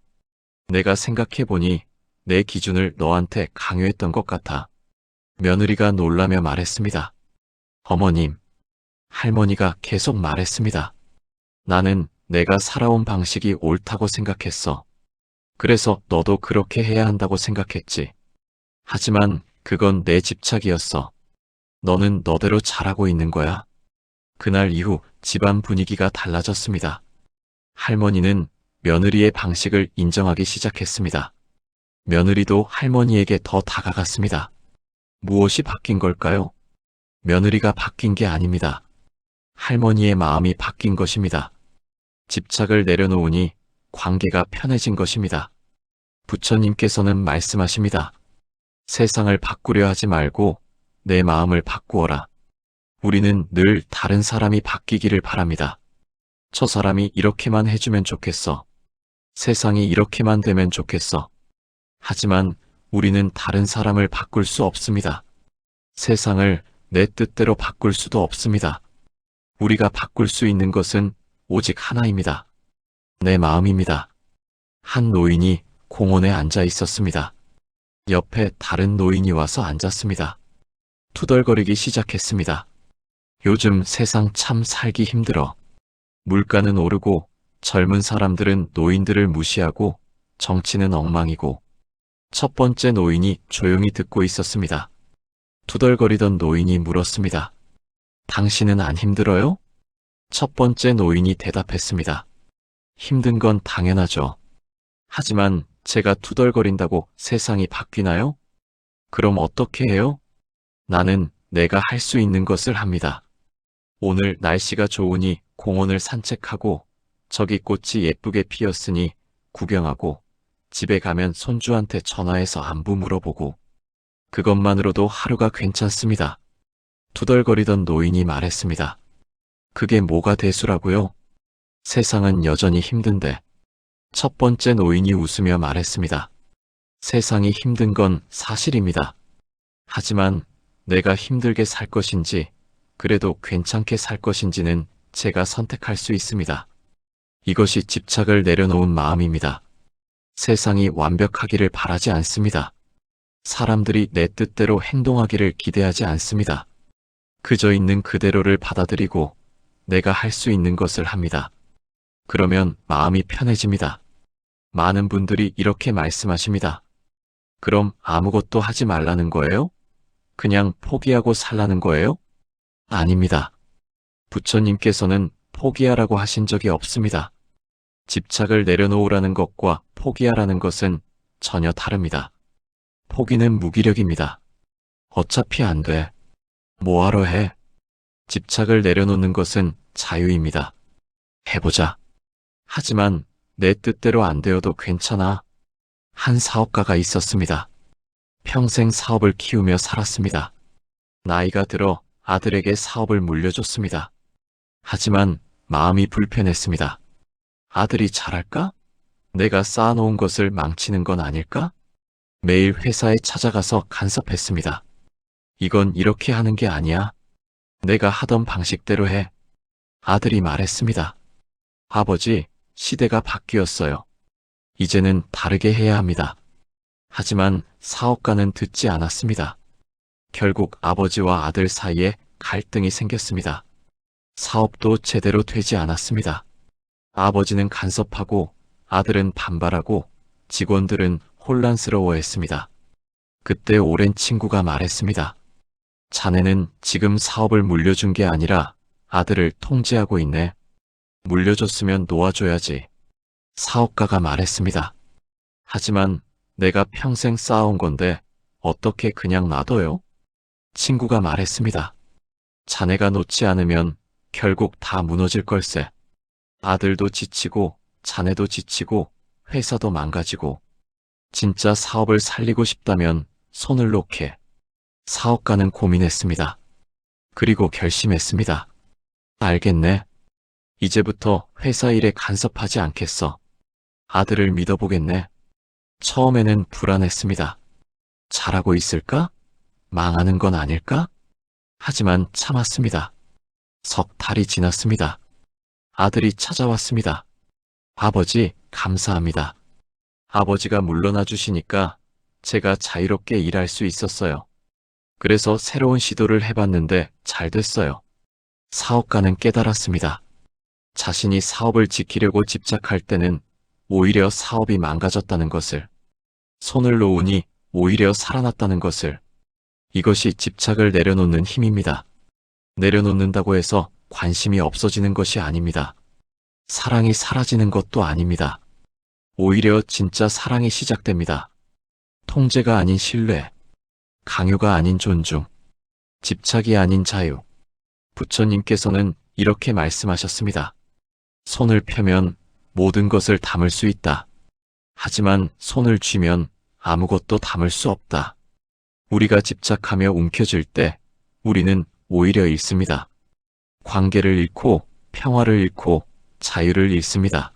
내가 생각해보니 내 기준을 너한테 강요했던 것 같아. 며느리가 놀라며 말했습니다. 어머님, 할머니가 계속 말했습니다. 나는 내가 살아온 방식이 옳다고 생각했어. 그래서 너도 그렇게 해야 한다고 생각했지. 하지만 그건 내 집착이었어. 너는 너대로 잘하고 있는 거야. 그날 이후 집안 분위기가 달라졌습니다. 할머니는 며느리의 방식을 인정하기 시작했습니다. 며느리도 할머니에게 더 다가갔습니다. 무엇이 바뀐 걸까요? 며느리가 바뀐 게 아닙니다. 할머니의 마음이 바뀐 것입니다. 집착을 내려놓으니 관계가 편해진 것입니다. 부처님께서는 말씀하십니다. 세상을 바꾸려 하지 말고 내 마음을 바꾸어라. 우리는 늘 다른 사람이 바뀌기를 바랍니다. 저 사람이 이렇게만 해주면 좋겠어. 세상이 이렇게만 되면 좋겠어. 하지만 우리는 다른 사람을 바꿀 수 없습니다. 세상을 내 뜻대로 바꿀 수도 없습니다. 우리가 바꿀 수 있는 것은 오직 하나입니다. 내 마음입니다. 한 노인이 공원에 앉아 있었습니다. 옆에 다른 노인이 와서 앉았습니다. 투덜거리기 시작했습니다. 요즘 세상 참 살기 힘들어. 물가는 오르고 젊은 사람들은 노인들을 무시하고 정치는 엉망이고. 첫 번째 노인이 조용히 듣고 있었습니다. 투덜거리던 노인이 물었습니다. 당신은 안 힘들어요? 첫 번째 노인이 대답했습니다. 힘든 건 당연하죠. 하지만 제가 투덜거린다고 세상이 바뀌나요? 그럼 어떻게 해요? 나는 내가 할 수 있는 것을 합니다. 오늘 날씨가 좋으니 공원을 산책하고 저기 꽃이 예쁘게 피었으니 구경하고 집에 가면 손주한테 전화해서 안부 물어보고 그것만으로도 하루가 괜찮습니다. 투덜거리던 노인이 말했습니다. 그게 뭐가 대수라고요? 세상은 여전히 힘든데. 첫 번째 노인이 웃으며 말했습니다. 세상이 힘든 건 사실입니다. 하지만 내가 힘들게 살 것인지 그래도 괜찮게 살 것인지는 제가 선택할 수 있습니다. 이것이 집착을 내려놓은 마음입니다. 세상이 완벽하기를 바라지 않습니다. 사람들이 내 뜻대로 행동하기를 기대하지 않습니다. 그저 있는 그대로를 받아들이고 내가 할 수 있는 것을 합니다. 그러면 마음이 편해집니다. 많은 분들이 이렇게 말씀하십니다. 그럼 아무것도 하지 말라는 거예요? 그냥 포기하고 살라는 거예요? 아닙니다. 부처님께서는 포기하라고 하신 적이 없습니다. 집착을 내려놓으라는 것과 포기하라는 것은 전혀 다릅니다. 포기는 무기력입니다. 어차피 안 돼. 뭐하러 해? 집착을 내려놓는 것은 자유입니다. 해보자. 하지만 내 뜻대로 안 되어도 괜찮아. 한 사업가가 있었습니다. 평생 사업을 키우며 살았습니다. 나이가 들어 아들에게 사업을 물려줬습니다. 하지만 마음이 불편했습니다. 아들이 잘할까? 내가 쌓아놓은 것을 망치는 건 아닐까? 매일 회사에 찾아가서 간섭했습니다. 이건 이렇게 하는 게 아니야. 내가 하던 방식대로 해. 아들이 말했습니다. 아버지, 시대가 바뀌었어요. 이제는 다르게 해야 합니다. 하지만 사업가는 듣지 않았습니다. 결국 아버지와 아들 사이에 갈등이 생겼습니다. 사업도 제대로 되지 않았습니다. 아버지는 간섭하고 아들은 반발하고 직원들은 혼란스러워했습니다. 그때 오랜 친구가 말했습니다. 자네는 지금 사업을 물려준 게 아니라 아들을 통제하고 있네. 물려줬으면 놓아줘야지. 사업가가 말했습니다. 하지만 내가 평생 쌓아온 건데 어떻게 그냥 놔둬요? 친구가 말했습니다. 자네가 놓지 않으면 결국 다 무너질 걸세. 아들도 지치고 자네도 지치고 회사도 망가지고 진짜 사업을 살리고 싶다면 손을 놓게. 사업가는 고민했습니다. 그리고 결심했습니다. 알겠네. 이제부터 회사 일에 간섭하지 않겠어. 아들을 믿어보겠네. 처음에는 불안했습니다. 잘하고 있을까? 망하는 건 아닐까? 하지만 참았습니다. 석 달이 지났습니다. 아들이 찾아왔습니다. 아버지, 감사합니다. 아버지가 물러나 주시니까 제가 자유롭게 일할 수 있었어요. 그래서 새로운 시도를 해봤는데 잘 됐어요. 사업가는 깨달았습니다. 자신이 사업을 지키려고 집착할 때는 오히려 사업이 망가졌다는 것을, 손을 놓으니 오히려 살아났다는 것을. 이것이 집착을 내려놓는 힘입니다. 내려놓는다고 해서 관심이 없어지는 것이 아닙니다. 사랑이 사라지는 것도 아닙니다. 오히려 진짜 사랑이 시작됩니다. 통제가 아닌 신뢰, 강요가 아닌 존중, 집착이 아닌 자유. 부처님께서는 이렇게 말씀하셨습니다. 손을 펴면 모든 것을 담을 수 있다. 하지만 손을 쥐면 아무것도 담을 수 없다. 우리가 집착하며 움켜쥘 때 우리는 오히려 잃습니다. 관계를 잃고 평화를 잃고 자유를 잃습니다.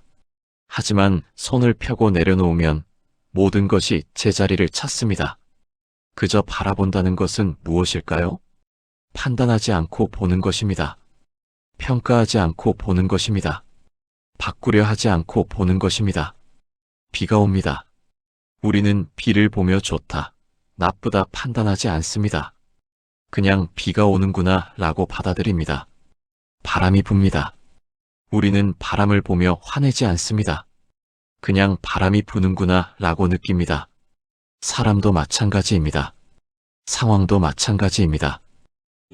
하지만 손을 펴고 내려놓으면 모든 것이 제자리를 찾습니다. 그저 바라본다는 것은 무엇일까요? 판단하지 않고 보는 것입니다. 평가하지 않고 보는 것입니다. 바꾸려 하지 않고 보는 것입니다. 비가 옵니다. 우리는 비를 보며 좋다, 나쁘다 판단하지 않습니다. 그냥 비가 오는구나 라고 받아들입니다. 바람이 붑니다. 우리는 바람을 보며 화내지 않습니다. 그냥 바람이 부는구나 라고 느낍니다. 사람도 마찬가지입니다. 상황도 마찬가지입니다.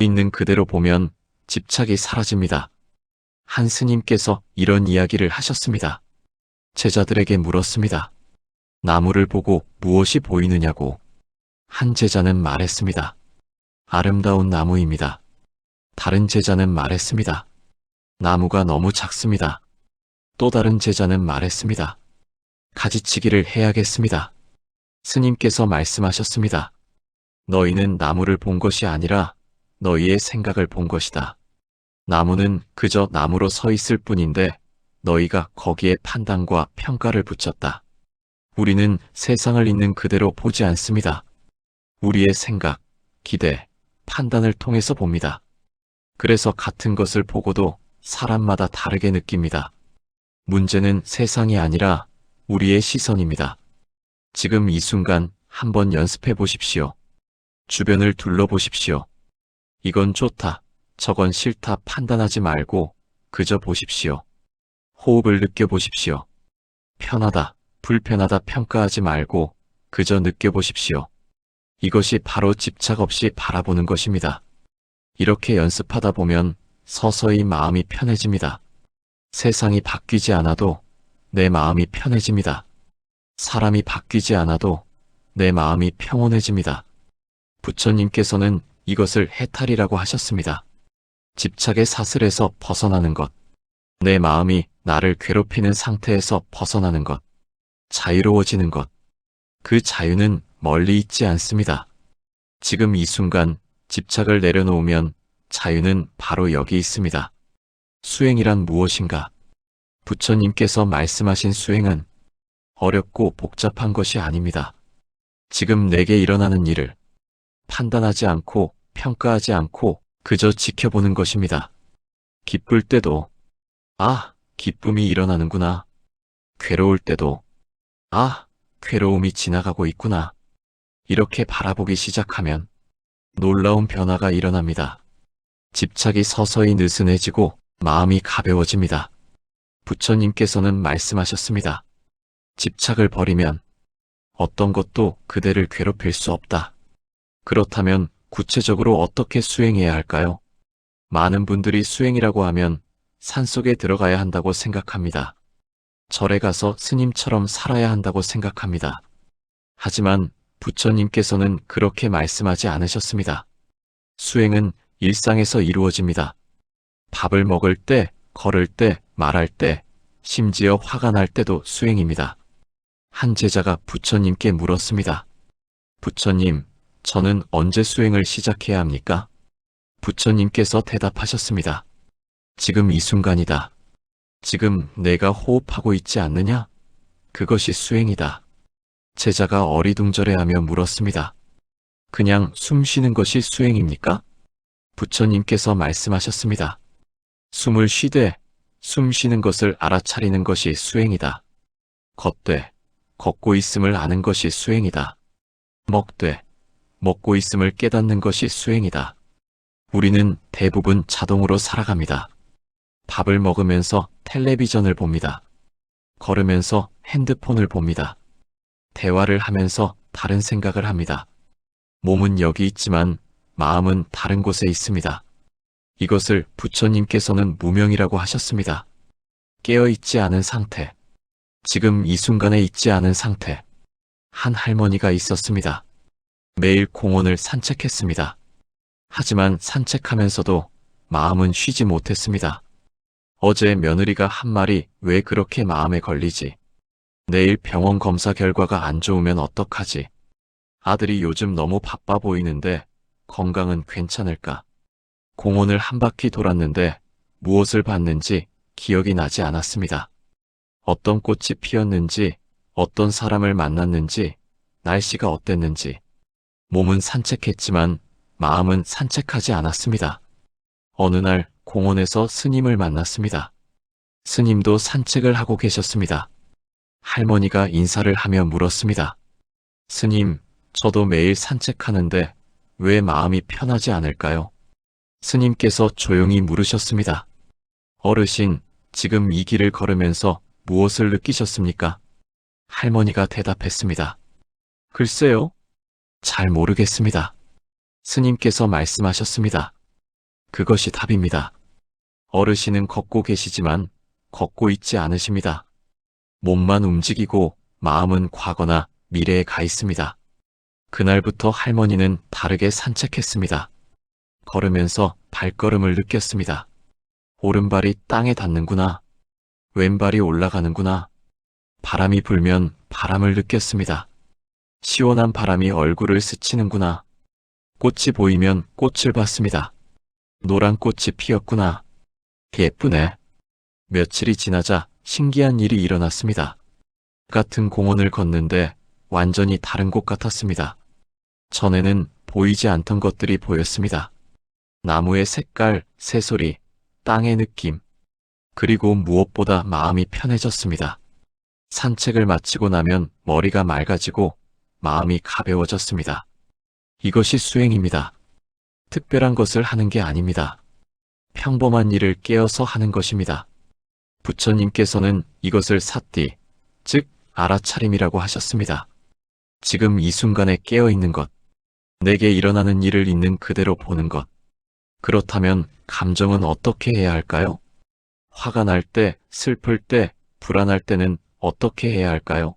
있는 그대로 보면 집착이 사라집니다. 한 스님께서 이런 이야기를 하셨습니다. 제자들에게 물었습니다. 나무를 보고 무엇이 보이느냐고. 한 제자는 말했습니다. 아름다운 나무입니다. 다른 제자는 말했습니다. 나무가 너무 작습니다. 또 다른 제자는 말했습니다. 가지치기를 해야겠습니다. 스님께서 말씀하셨습니다. 너희는 나무를 본 것이 아니라 너희의 생각을 본 것이다. 나무는 그저 나무로 서 있을 뿐인데 너희가 거기에 판단과 평가를 붙였다. 우리는 세상을 있는 그대로 보지 않습니다. 우리의 생각, 기대, 판단을 통해서 봅니다. 그래서 같은 것을 보고도 사람마다 다르게 느낍니다. 문제는 세상이 아니라 우리의 시선입니다. 지금 이 순간 한번 연습해 보십시오. 주변을 둘러보십시오. 이건 좋다, 저건 싫다 판단하지 말고 그저 보십시오. 호흡을 느껴보십시오. 편하다, 불편하다 평가하지 말고 그저 느껴보십시오. 이것이 바로 집착 없이 바라보는 것입니다. 이렇게 연습하다 보면 서서히 마음이 편해집니다. 세상이 바뀌지 않아도 내 마음이 편해집니다. 사람이 바뀌지 않아도 내 마음이 평온해집니다. 부처님께서는 이것을 해탈이라고 하셨습니다. 집착의 사슬에서 벗어나는 것, 내 마음이 나를 괴롭히는 상태에서 벗어나는 것, 자유로워지는 것, 그 자유는 멀리 있지 않습니다. 지금 이 순간 집착을 내려놓으면 자유는 바로 여기 있습니다. 수행이란 무엇인가? 부처님께서 말씀하신 수행은 어렵고 복잡한 것이 아닙니다. 지금 내게 일어나는 일을 판단하지 않고 평가하지 않고 그저 지켜보는 것입니다. 기쁠 때도 기쁨이 일어나는구나. 괴로울 때도 괴로움이 지나가고 있구나. 이렇게 바라보기 시작하면 놀라운 변화가 일어납니다. 집착이 서서히 느슨해지고 마음이 가벼워집니다. 부처님께서는 말씀하셨습니다. 집착을 버리면 어떤 것도 그대를 괴롭힐 수 없다. 그렇다면 구체적으로 어떻게 수행해야 할까요? 많은 분들이 수행이라고 하면 산속에 들어가야 한다고 생각합니다. 절에 가서 스님처럼 살아야 한다고 생각합니다. 하지만 부처님께서는 그렇게 말씀하지 않으셨습니다. 수행은 일상에서 이루어집니다. 밥을 먹을 때, 걸을 때, 말할 때, 심지어 화가 날 때도 수행입니다. 한 제자가 부처님께 물었습니다. 부처님, 저는 언제 수행을 시작해야 합니까? 부처님께서 대답하셨습니다. 지금 이 순간이다. 지금 내가 호흡하고 있지 않느냐? 그것이 수행이다. 제자가 어리둥절해하며 물었습니다. 그냥 숨 쉬는 것이 수행입니까? 부처님께서 말씀하셨습니다. 숨을 쉬되 숨 쉬는 것을 알아차리는 것이 수행이다. 걷되 걷고 있음을 아는 것이 수행이다. 먹되 먹고 있음을 깨닫는 것이 수행이다. 우리는 대부분 자동으로 살아갑니다. 밥을 먹으면서 텔레비전을 봅니다. 걸으면서 핸드폰을 봅니다. 대화를 하면서 다른 생각을 합니다. 몸은 여기 있지만 마음은 다른 곳에 있습니다. 이것을 부처님께서는 무명이라고 하셨습니다. 깨어있지 않은 상태, 지금 이 순간에 있지 않은 상태. 한 할머니가 있었습니다. 매일 공원을 산책했습니다. 하지만 산책하면서도 마음은 쉬지 못했습니다. 어제 며느리가 한 말이 왜 그렇게 마음에 걸리지? 내일 병원 검사 결과가 안 좋으면 어떡하지? 아들이 요즘 너무 바빠 보이는데 건강은 괜찮을까? 공원을 한 바퀴 돌았는데 무엇을 봤는지 기억이 나지 않았습니다. 어떤 꽃이 피었는지, 어떤 사람을 만났는지, 날씨가 어땠는지. 몸은 산책했지만 마음은 산책하지 않았습니다. 어느 날 공원에서 스님을 만났습니다. 스님도 산책을 하고 계셨습니다. 할머니가 인사를 하며 물었습니다. 스님, 저도 매일 산책하는데 왜 마음이 편하지 않을까요? 스님께서 조용히 물으셨습니다. 어르신, 지금 이 길을 걸으면서 무엇을 느끼셨습니까? 할머니가 대답했습니다. 글쎄요, 잘 모르겠습니다. 스님께서 말씀하셨습니다. 그것이 답입니다. 어르신은 걷고 계시지만 걷고 있지 않으십니다. 몸만 움직이고 마음은 과거나 미래에 가 있습니다. 그날부터 할머니는 다르게 산책했습니다. 걸으면서 발걸음을 느꼈습니다. 오른발이 땅에 닿는구나. 왼발이 올라가는구나. 바람이 불면 바람을 느꼈습니다. 시원한 바람이 얼굴을 스치는구나. 꽃이 보이면 꽃을 봤습니다. 노란 꽃이 피었구나. 예쁘네. 며칠이 지나자 신기한 일이 일어났습니다. 같은 공원을 걷는데 완전히 다른 곳 같았습니다. 전에는 보이지 않던 것들이 보였습니다. 나무의 색깔, 새소리, 땅의 느낌, 그리고 무엇보다 마음이 편해졌습니다. 산책을 마치고 나면 머리가 맑아지고 마음이 가벼워졌습니다. 이것이 수행입니다. 특별한 것을 하는 게 아닙니다. 평범한 일을 깨어서 하는 것입니다. 부처님께서는 이것을 사띠, 즉 알아차림이라고 하셨습니다. 지금 이 순간에 깨어있는 것, 내게 일어나는 일을 있는 그대로 보는 것. 그렇다면 감정은 어떻게 해야 할까요? 화가 날 때, 슬플 때, 불안할 때는 어떻게 해야 할까요?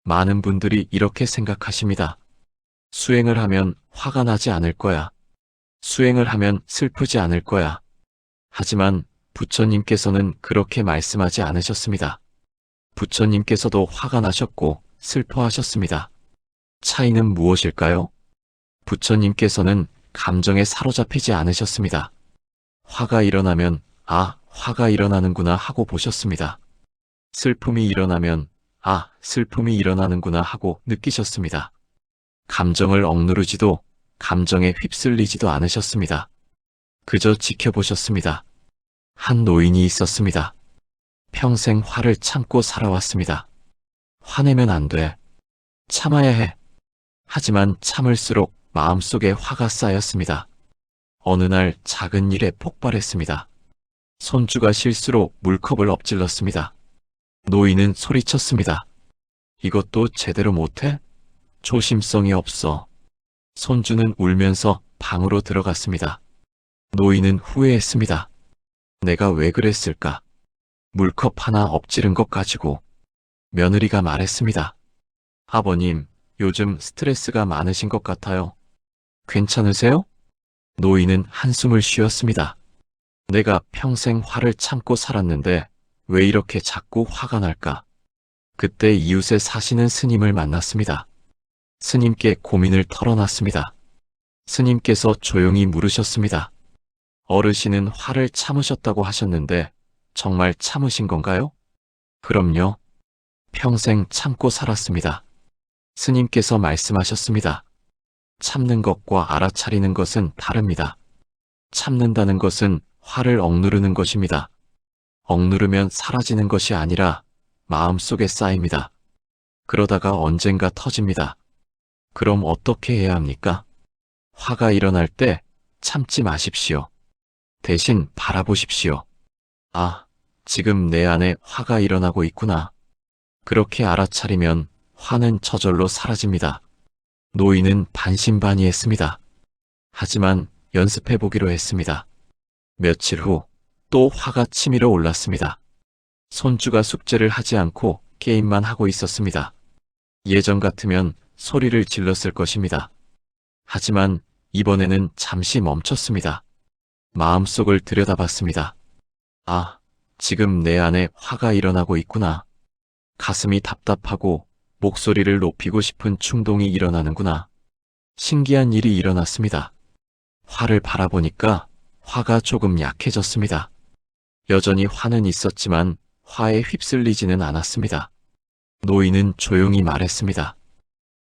많은 분들이 이렇게 생각하십니다. 수행을 하면 화가 나지 않을 거야. 수행을 하면 슬프지 않을 거야. 하지만 부처님께서는 그렇게 말씀하지 않으셨습니다. 부처님께서도 화가 나셨고 슬퍼하셨습니다. 차이는 무엇일까요? 부처님께서는 감정에 사로잡히지 않으셨습니다. 화가 일어나면 아, 화가 일어나는구나 하고 보셨습니다. 슬픔이 일어나면 아, 슬픔이 일어나는구나 하고 느끼셨습니다. 감정을 억누르지도 감정에 휩쓸리지도 않으셨습니다. 그저 지켜보셨습니다. 한 노인이 있었습니다. 평생 화를 참고 살아왔습니다. 화내면 안 돼. 참아야 해. 하지만 참을수록 마음속에 화가 쌓였습니다. 어느 날 작은 일에 폭발했습니다. 손주가 실수로 물컵을 엎질렀습니다. 노인은 소리쳤습니다. 이것도 제대로 못해? 조심성이 없어. 손주는 울면서 방으로 들어갔습니다. 노인은 후회했습니다. 내가 왜 그랬을까? 물컵 하나 엎지른 것 가지고. 며느리가 말했습니다. 아버님, 요즘 스트레스가 많으신 것 같아요. 괜찮으세요? 노인은 한숨을 쉬었습니다. 내가 평생 화를 참고 살았는데 왜 이렇게 자꾸 화가 날까? 그때 이웃에 사시는 스님을 만났습니다. 스님께 고민을 털어놨습니다. 스님께서 조용히 물으셨습니다. 어르신은 화를 참으셨다고 하셨는데 정말 참으신 건가요? 그럼요. 평생 참고 살았습니다. 스님께서 말씀하셨습니다. 참는 것과 알아차리는 것은 다릅니다. 참는다는 것은 화를 억누르는 것입니다. 억누르면 사라지는 것이 아니라 마음속에 쌓입니다. 그러다가 언젠가 터집니다. 그럼 어떻게 해야 합니까? 화가 일어날 때 참지 마십시오. 대신 바라보십시오. 아, 지금 내 안에 화가 일어나고 있구나. 그렇게 알아차리면 화는 저절로 사라집니다. 노인은 반신반의했습니다. 하지만 연습해보기로 했습니다. 며칠 후 또 화가 치밀어 올랐습니다. 손주가 숙제를 하지 않고 게임만 하고 있었습니다. 예전 같으면 소리를 질렀을 것입니다. 하지만 이번에는 잠시 멈췄습니다. 마음속을 들여다봤습니다. 아, 지금 내 안에 화가 일어나고 있구나. 가슴이 답답하고 목소리를 높이고 싶은 충동이 일어나는구나. 신기한 일이 일어났습니다. 화를 바라보니까 화가 조금 약해졌습니다. 여전히 화는 있었지만 화에 휩쓸리지는 않았습니다. 노인은 조용히 말했습니다.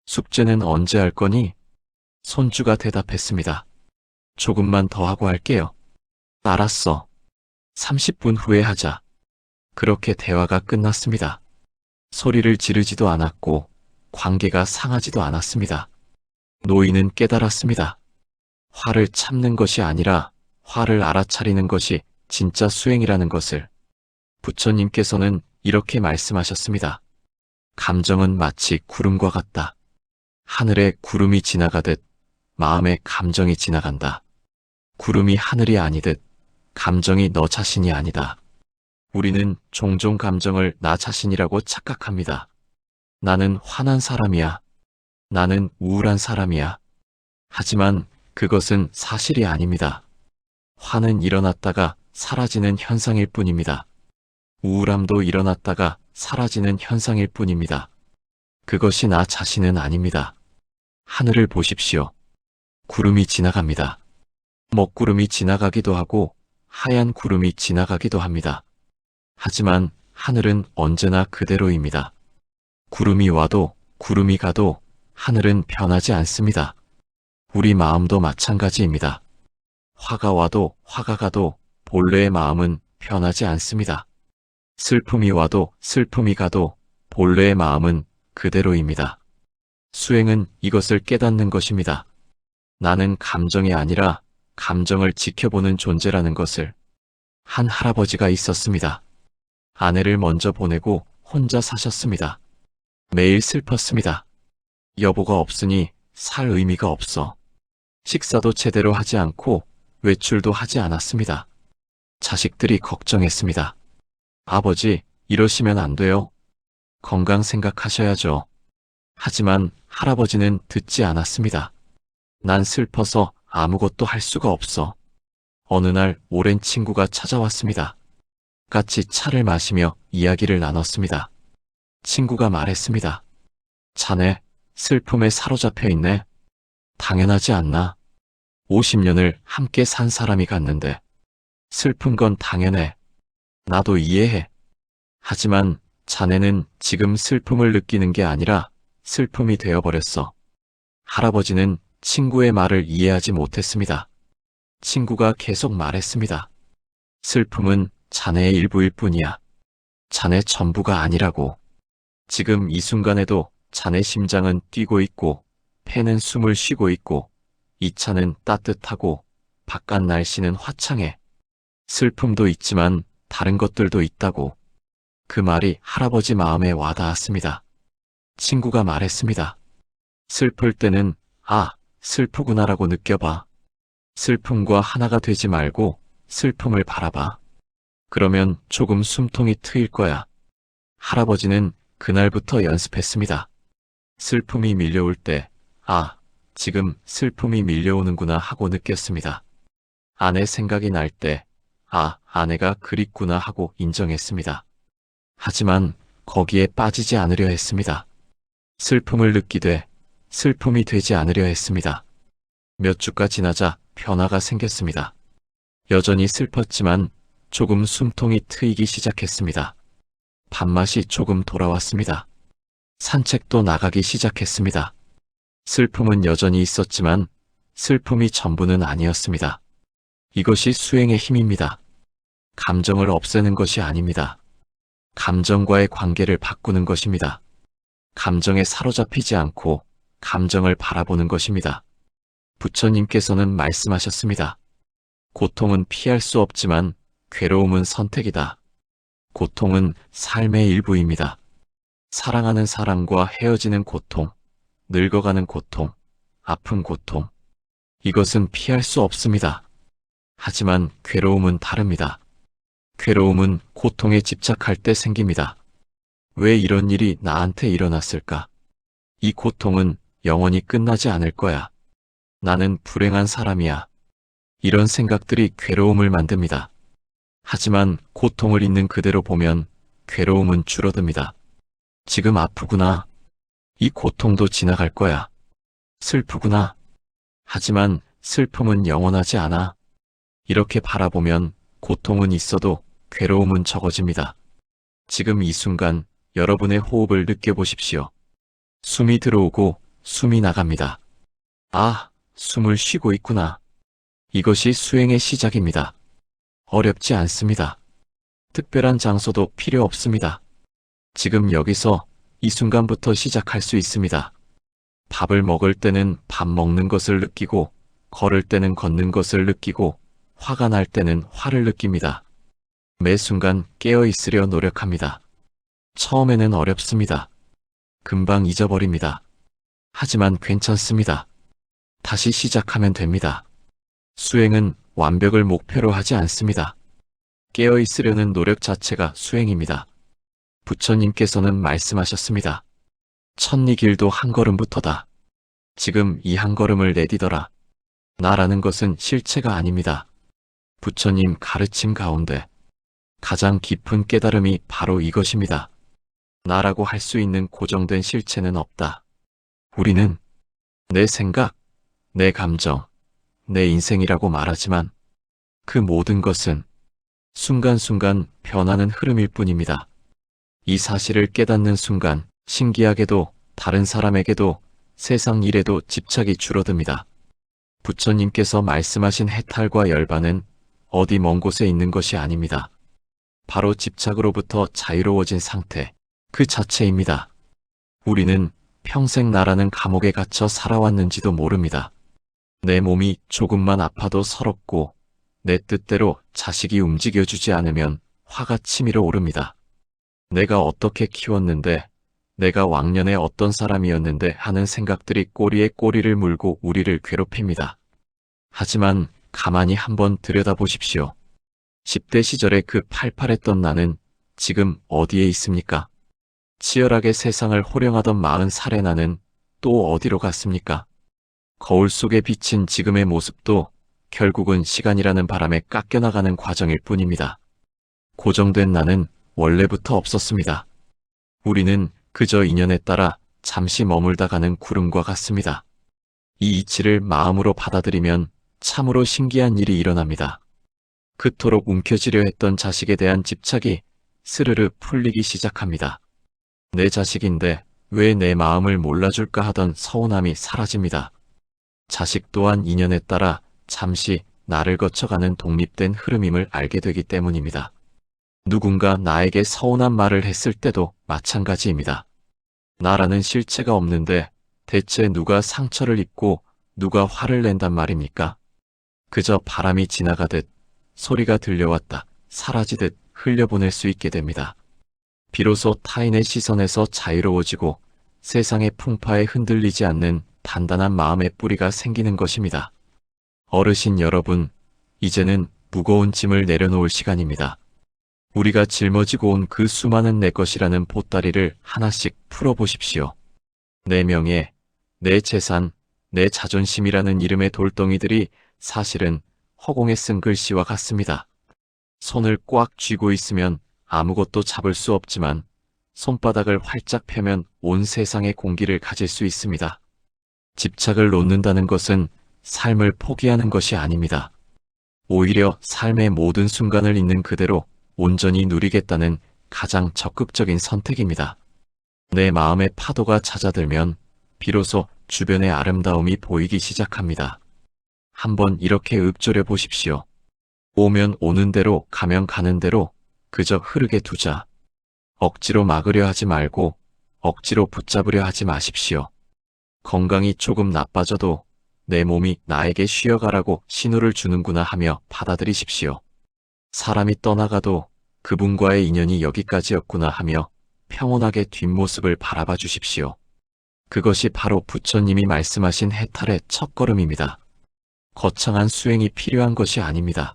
숙제는 언제 할 거니? 손주가 대답했습니다. 조금만 더 하고 할게요. 알았어. 30분 후에 하자. 그렇게 대화가 끝났습니다. 소리를 지르지도 않았고 관계가 상하지도 않았습니다. 노인은 깨달았습니다. 화를 참는 것이 아니라 화를 알아차리는 것이 진짜 수행이라는 것을. 부처님께서는 이렇게 말씀하셨습니다. 감정은 마치 구름과 같다. 하늘에 구름이 지나가듯 마음에 감정이 지나간다. 구름이 하늘이 아니듯 감정이 너 자신이 아니다. 우리는 종종 감정을 나 자신이라고 착각합니다. 나는 화난 사람이야. 나는 우울한 사람이야. 하지만 그것은 사실이 아닙니다. 화는 일어났다가 사라지는 현상일 뿐입니다. 우울함도 일어났다가 사라지는 현상일 뿐입니다. 그것이 나 자신은 아닙니다. 하늘을 보십시오. 구름이 지나갑니다. 먹구름이 지나가기도 하고 하얀 구름이 지나가기도 합니다. 하지만 하늘은 언제나 그대로입니다. 구름이 와도 구름이 가도 하늘은 변하지 않습니다. 우리 마음도 마찬가지입니다. 화가 와도 화가 가도 본래의 마음은 변하지 않습니다. 슬픔이 와도 슬픔이 가도 본래의 마음은 그대로입니다. 수행은 이것을 깨닫는 것입니다. 나는 감정이 아니라 감정을 지켜보는 존재라는 것을. 한 할아버지가 있었습니다. 아내를 먼저 보내고 혼자 사셨습니다. 매일 슬펐습니다. 여보가 없으니 살 의미가 없어. 식사도 제대로 하지 않고 외출도 하지 않았습니다. 자식들이 걱정했습니다. 아버지, 이러시면 안 돼요. 건강 생각하셔야죠. 하지만 할아버지는 듣지 않았습니다. 난 슬퍼서 아무것도 할 수가 없어. 어느 날 오랜 친구가 찾아왔습니다. 같이 차를 마시며 이야기를 나눴습니다. 친구가 말했습니다. 자네, 슬픔에 사로잡혀 있네. 당연하지 않나. 50년을 함께 산 사람이 갔는데. 슬픈 건 당연해. 나도 이해해. 하지만 자네는 지금 슬픔을 느끼는 게 아니라 슬픔이 되어버렸어. 할아버지는 친구의 말을 이해하지 못했습니다. 친구가 계속 말했습니다. 슬픔은 자네의 일부일 뿐이야. 자네 전부가 아니라고. 지금 이 순간에도 자네 심장은 뛰고 있고, 폐는 숨을 쉬고 있고, 이 차는 따뜻하고, 바깥 날씨는 화창해. 슬픔도 있지만 다른 것들도 있다고. 그 말이 할아버지 마음에 와닿았습니다. 친구가 말했습니다. 슬플 때는 슬프구나라고 느껴봐. 슬픔과 하나가 되지 말고 슬픔을 바라봐. 그러면 조금 숨통이 트일 거야. 할아버지는 그날부터 연습했습니다. 슬픔이 밀려올 때, 지금 슬픔이 밀려오는구나 하고 느꼈습니다. 아내 생각이 날 때, 아내가 그립구나 하고 인정했습니다. 하지만 거기에 빠지지 않으려 했습니다. 슬픔을 느끼되 슬픔이 되지 않으려 했습니다. 몇 주가 지나자 변화가 생겼습니다. 여전히 슬펐지만 조금 숨통이 트이기 시작했습니다. 밥맛이 조금 돌아왔습니다. 산책도 나가기 시작했습니다. 슬픔은 여전히 있었지만 슬픔이 전부는 아니었습니다. 이것이 수행의 힘입니다. 감정을 없애는 것이 아닙니다. 감정과의 관계를 바꾸는 것입니다. 감정에 사로잡히지 않고 감정을 바라보는 것입니다. 부처님께서는 말씀하셨습니다. 고통은 피할 수 없지만 괴로움은 선택이다. 고통은 삶의 일부입니다. 사랑하는 사람과 헤어지는 고통, 늙어가는 고통, 아픈 고통. 이것은 피할 수 없습니다. 하지만 괴로움은 다릅니다. 괴로움은 고통에 집착할 때 생깁니다. 왜 이런 일이 나한테 일어났을까? 이 고통은 영원히 끝나지 않을 거야. 나는 불행한 사람이야. 이런 생각들이 괴로움을 만듭니다. 하지만 고통을 있는 그대로 보면 괴로움은 줄어듭니다. 지금 아프구나. 이 고통도 지나갈 거야. 슬프구나. 하지만 슬픔은 영원하지 않아. 이렇게 바라보면 고통은 있어도 괴로움은 적어집니다. 지금 이 순간 여러분의 호흡을 느껴보십시오. 숨이 들어오고 숨이 나갑니다. 숨을 쉬고 있구나. 이것이 수행의 시작입니다. 어렵지 않습니다. 특별한 장소도 필요 없습니다. 지금 여기서 이 순간부터 시작할 수 있습니다. 밥을 먹을 때는 밥 먹는 것을 느끼고, 걸을 때는 걷는 것을 느끼고, 화가 날 때는 화를 느낍니다. 매 순간 깨어 있으려 노력합니다. 처음에는 어렵습니다. 금방 잊어버립니다. 하지만 괜찮습니다. 다시 시작하면 됩니다. 수행은 완벽을 목표로 하지 않습니다. 깨어 있으려는 노력 자체가 수행입니다. 부처님께서는 말씀하셨습니다. 천리 길도 한 걸음부터다. 지금 이 한 걸음을 내디뎌라. 나라는 것은 실체가 아닙니다. 부처님 가르침 가운데 가장 깊은 깨달음이 바로 이것입니다. 나라고 할 수 있는 고정된 실체는 없다. 우리는 내 생각, 내 감정, 내 인생이라고 말하지만 그 모든 것은 순간순간 변하는 흐름일 뿐입니다. 이 사실을 깨닫는 순간 신기하게도 다른 사람에게도 세상 일에도 집착이 줄어듭니다. 부처님께서 말씀하신 해탈과 열반은 어디 먼 곳에 있는 것이 아닙니다. 바로 집착으로부터 자유로워진 상태, 그 자체입니다. 우리는 평생 나라는 감옥에 갇혀 살아왔는지도 모릅니다. 내 몸이 조금만 아파도 서럽고 내 뜻대로 자식이 움직여주지 않으면 화가 치밀어 오릅니다. 내가 어떻게 키웠는데, 내가 왕년에 어떤 사람이었는데 하는 생각들이 꼬리에 꼬리를 물고 우리를 괴롭힙니다. 하지만 가만히 한번 들여다보십시오. 10대 시절의 그 팔팔했던 나는 지금 어디에 있습니까? 치열하게 세상을 호령하던 40살의 나는 또 어디로 갔습니까? 거울 속에 비친 지금의 모습도 결국은 시간이라는 바람에 깎여나가는 과정일 뿐입니다. 고정된 나는 원래부터 없었습니다. 우리는 그저 인연에 따라 잠시 머물다 가는 구름과 같습니다. 이 이치를 마음으로 받아들이면 참으로 신기한 일이 일어납니다. 그토록 움켜쥐려 했던 자식에 대한 집착이 스르르 풀리기 시작합니다. 내 자식인데 왜 내 마음을 몰라줄까 하던 서운함이 사라집니다. 자식 또한 인연에 따라 잠시 나를 거쳐가는 독립된 흐름임을 알게 되기 때문입니다. 누군가 나에게 서운한 말을 했을 때도 마찬가지입니다. 나라는 실체가 없는데 대체 누가 상처를 입고 누가 화를 낸단 말입니까? 그저 바람이 지나가듯 소리가 들려왔다 사라지듯 흘려보낼 수 있게 됩니다. 비로소 타인의 시선에서 자유로워지고 세상의 풍파에 흔들리지 않는 단단한 마음의 뿌리가 생기는 것입니다. 어르신 여러분, 이제는 무거운 짐을 내려놓을 시간입니다. 우리가 짊어지고 온 그 수많은 내 것이라는 보따리를 하나씩 풀어보십시오. 내 명예, 내 재산, 내 자존심이라는 이름의 돌덩이들이 사실은 허공에 쓴 글씨와 같습니다. 손을 꽉 쥐고 있으면 아무것도 잡을 수 없지만 손바닥을 활짝 펴면 온 세상의 공기를 가질 수 있습니다. 집착을 놓는다는 것은 삶을 포기하는 것이 아닙니다. 오히려 삶의 모든 순간을 있는 그대로 온전히 누리겠다는 가장 적극적인 선택입니다. 내 마음의 파도가 잦아들면 비로소 주변의 아름다움이 보이기 시작합니다. 한번 이렇게 읊조려 보십시오. 오면 오는 대로 가면 가는 대로 그저 흐르게 두자. 억지로 막으려 하지 말고 억지로 붙잡으려 하지 마십시오. 건강이 조금 나빠져도 내 몸이 나에게 쉬어가라고 신호를 주는구나 하며 받아들이십시오. 사람이 떠나가도 그분과의 인연이 여기까지였구나 하며 평온하게 뒷모습을 바라봐 주십시오. 그것이 바로 부처님이 말씀하신 해탈의 첫걸음입니다. 거창한 수행이 필요한 것이 아닙니다.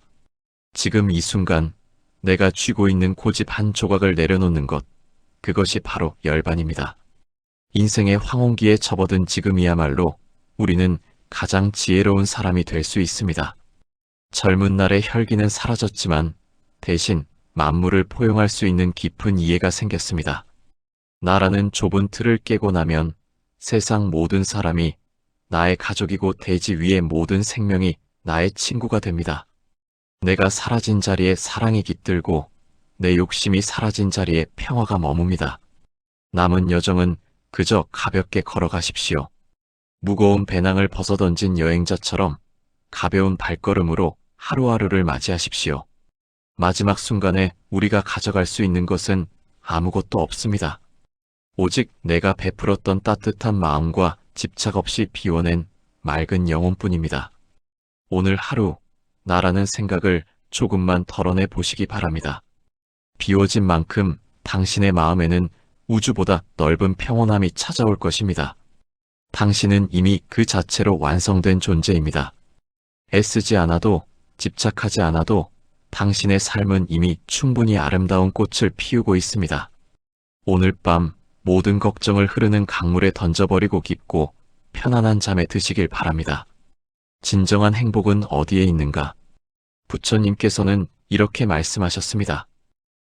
지금 이 순간 내가 쥐고 있는 고집 한 조각을 내려놓는 것, 그것이 바로 열반입니다. 인생의 황혼기에 접어든 지금이야말로 우리는 가장 지혜로운 사람이 될 수 있습니다. 젊은 날의 혈기는 사라졌지만 대신 만물을 포용할 수 있는 깊은 이해가 생겼습니다. 나라는 좁은 틀을 깨고 나면 세상 모든 사람이 나의 가족이고 대지 위의 모든 생명이 나의 친구가 됩니다. 내가 사라진 자리에 사랑이 깃들고 내 욕심이 사라진 자리에 평화가 머뭅니다. 남은 여정은 그저 가볍게 걸어가십시오. 무거운 배낭을 벗어던진 여행자처럼 가벼운 발걸음으로 하루하루를 맞이하십시오. 마지막 순간에 우리가 가져갈 수 있는 것은 아무것도 없습니다. 오직 내가 베풀었던 따뜻한 마음과 집착 없이 비워낸 맑은 영혼뿐입니다. 오늘 하루 나라는 생각을 조금만 덜어내 보시기 바랍니다. 비워진 만큼 당신의 마음에는 우주보다 넓은 평온함이 찾아올 것입니다. 당신은 이미 그 자체로 완성된 존재입니다. 애쓰지 않아도 집착하지 않아도 당신의 삶은 이미 충분히 아름다운 꽃을 피우고 있습니다. 오늘 밤 모든 걱정을 흐르는 강물에 던져버리고 깊고 편안한 잠에 드시길 바랍니다. 진정한 행복은 어디에 있는가? 부처님께서는 이렇게 말씀하셨습니다.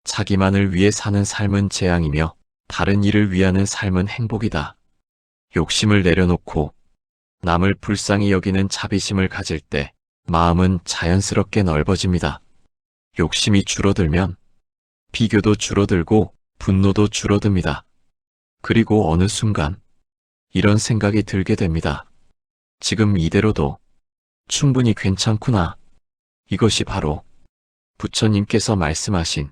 자기만을 위해 사는 삶은 재앙이며 다른 이를 위하는 삶은 행복이다. 욕심을 내려놓고 남을 불쌍히 여기는 자비심을 가질 때 마음은 자연스럽게 넓어집니다. 욕심이 줄어들면 비교도 줄어들고 분노도 줄어듭니다. 그리고 어느 순간 이런 생각이 들게 됩니다. 지금 이대로도 충분히 괜찮구나. 이것이 바로 부처님께서 말씀하신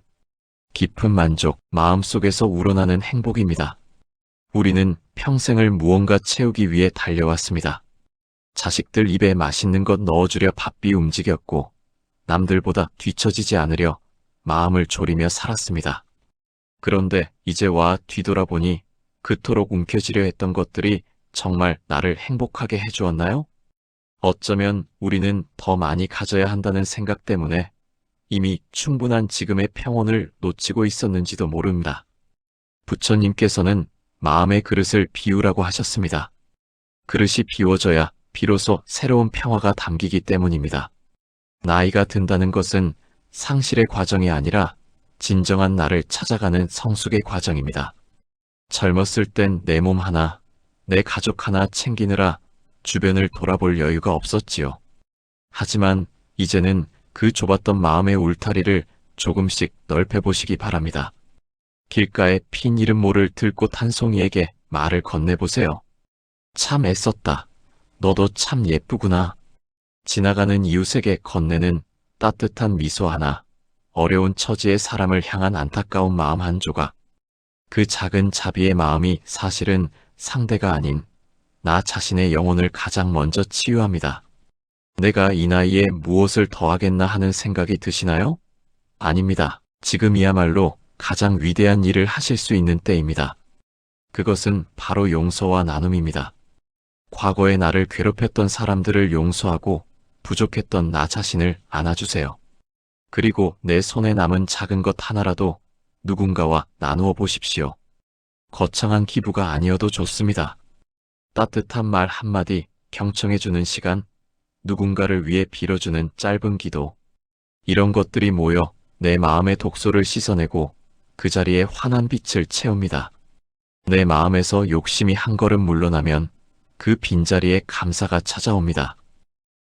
깊은 만족, 마음속에서 우러나는 행복입니다. 우리는 평생을 무언가 채우기 위해 달려왔습니다. 자식들 입에 맛있는 것 넣어주려 바삐 움직였고 남들보다 뒤처지지 않으려 마음을 졸이며 살았습니다. 그런데 이제 와 뒤돌아보니 그토록 움켜쥐려 했던 것들이 정말 나를 행복하게 해주었나요? 어쩌면 우리는 더 많이 가져야 한다는 생각 때문에 이미 충분한 지금의 평온을 놓치고 있었는지도 모릅니다. 부처님께서는 마음의 그릇을 비우라고 하셨습니다. 그릇이 비워져야 비로소 새로운 평화가 담기기 때문입니다. 나이가 든다는 것은 상실의 과정이 아니라 진정한 나를 찾아가는 성숙의 과정입니다. 젊었을 땐 내 몸 하나, 내 가족 하나 챙기느라 주변을 돌아볼 여유가 없었지요. 하지만 이제는 그 좁았던 마음의 울타리를 조금씩 넓혀보시기 바랍니다. 길가에 핀 이름 모를 들꽃 한 송이에게 말을 건네보세요. 참 애썼다. 너도 참 예쁘구나. 지나가는 이웃에게 건네는 따뜻한 미소 하나, 어려운 처지의 사람을 향한 안타까운 마음 한 조각. 그 작은 자비의 마음이 사실은 상대가 아닌 나 자신의 영혼을 가장 먼저 치유합니다. 내가 이 나이에 무엇을 더 하겠나 하는 생각이 드시나요? 아닙니다. 지금이야말로 가장 위대한 일을 하실 수 있는 때입니다. 그것은 바로 용서와 나눔입니다. 과거의 나를 괴롭혔던 사람들을 용서하고 부족했던 나 자신을 안아주세요. 그리고 내 손에 남은 작은 것 하나라도 누군가와 나누어 보십시오. 거창한 기부가 아니어도 좋습니다. 따뜻한 말 한마디, 경청해주는 시간, 누군가를 위해 빌어주는 짧은 기도. 이런 것들이 모여 내 마음의 독소를 씻어내고 그 자리에 환한 빛을 채웁니다. 내 마음에서 욕심이 한 걸음 물러나면 그 빈자리에 감사가 찾아옵니다.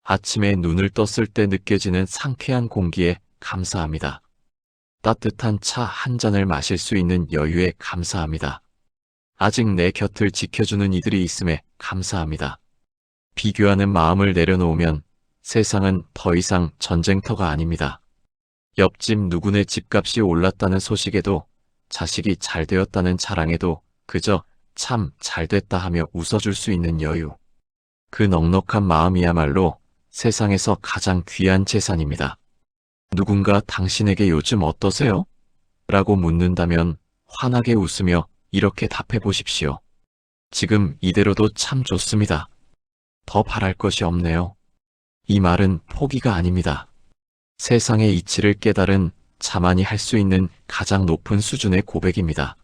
아침에 눈을 떴을 때 느껴지는 상쾌한 공기에 감사합니다. 따뜻한 차 한 잔을 마실 수 있는 여유에 감사합니다. 아직 내 곁을 지켜주는 이들이 있음에 감사합니다. 비교하는 마음을 내려놓으면 세상은 더 이상 전쟁터가 아닙니다. 옆집 누구네 집값이 올랐다는 소식에도 자식이 잘 되었다는 자랑에도 그저 참 잘됐다 하며 웃어줄 수 있는 여유. 그 넉넉한 마음이야말로 세상에서 가장 귀한 재산입니다. 누군가 당신에게 요즘 어떠세요? 라고 묻는다면 환하게 웃으며 이렇게 답해 보십시오. 지금 이대로도 참 좋습니다. 더 바랄 것이 없네요. 이 말은 포기가 아닙니다. 세상의 이치를 깨달은 자만이 할 수 있는 가장 높은 수준의 고백입니다.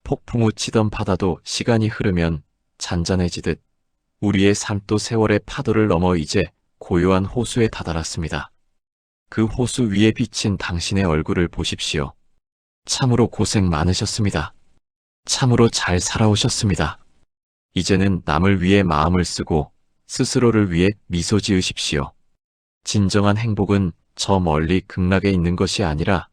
폭풍우 치던 바다도 시간이 흐르면 잔잔해지듯 우리의 삶도 세월의 파도를 넘어 이제 고요한 호수에 다다랐습니다. 그 호수 위에 비친 당신의 얼굴을 보십시오. 참으로 고생 많으셨습니다. 참으로 잘 살아오셨습니다. 이제는 남을 위해 마음을 쓰고 스스로를 위해 미소 지으십시오. 진정한 행복은 저 멀리 극락에 있는 것이 아니라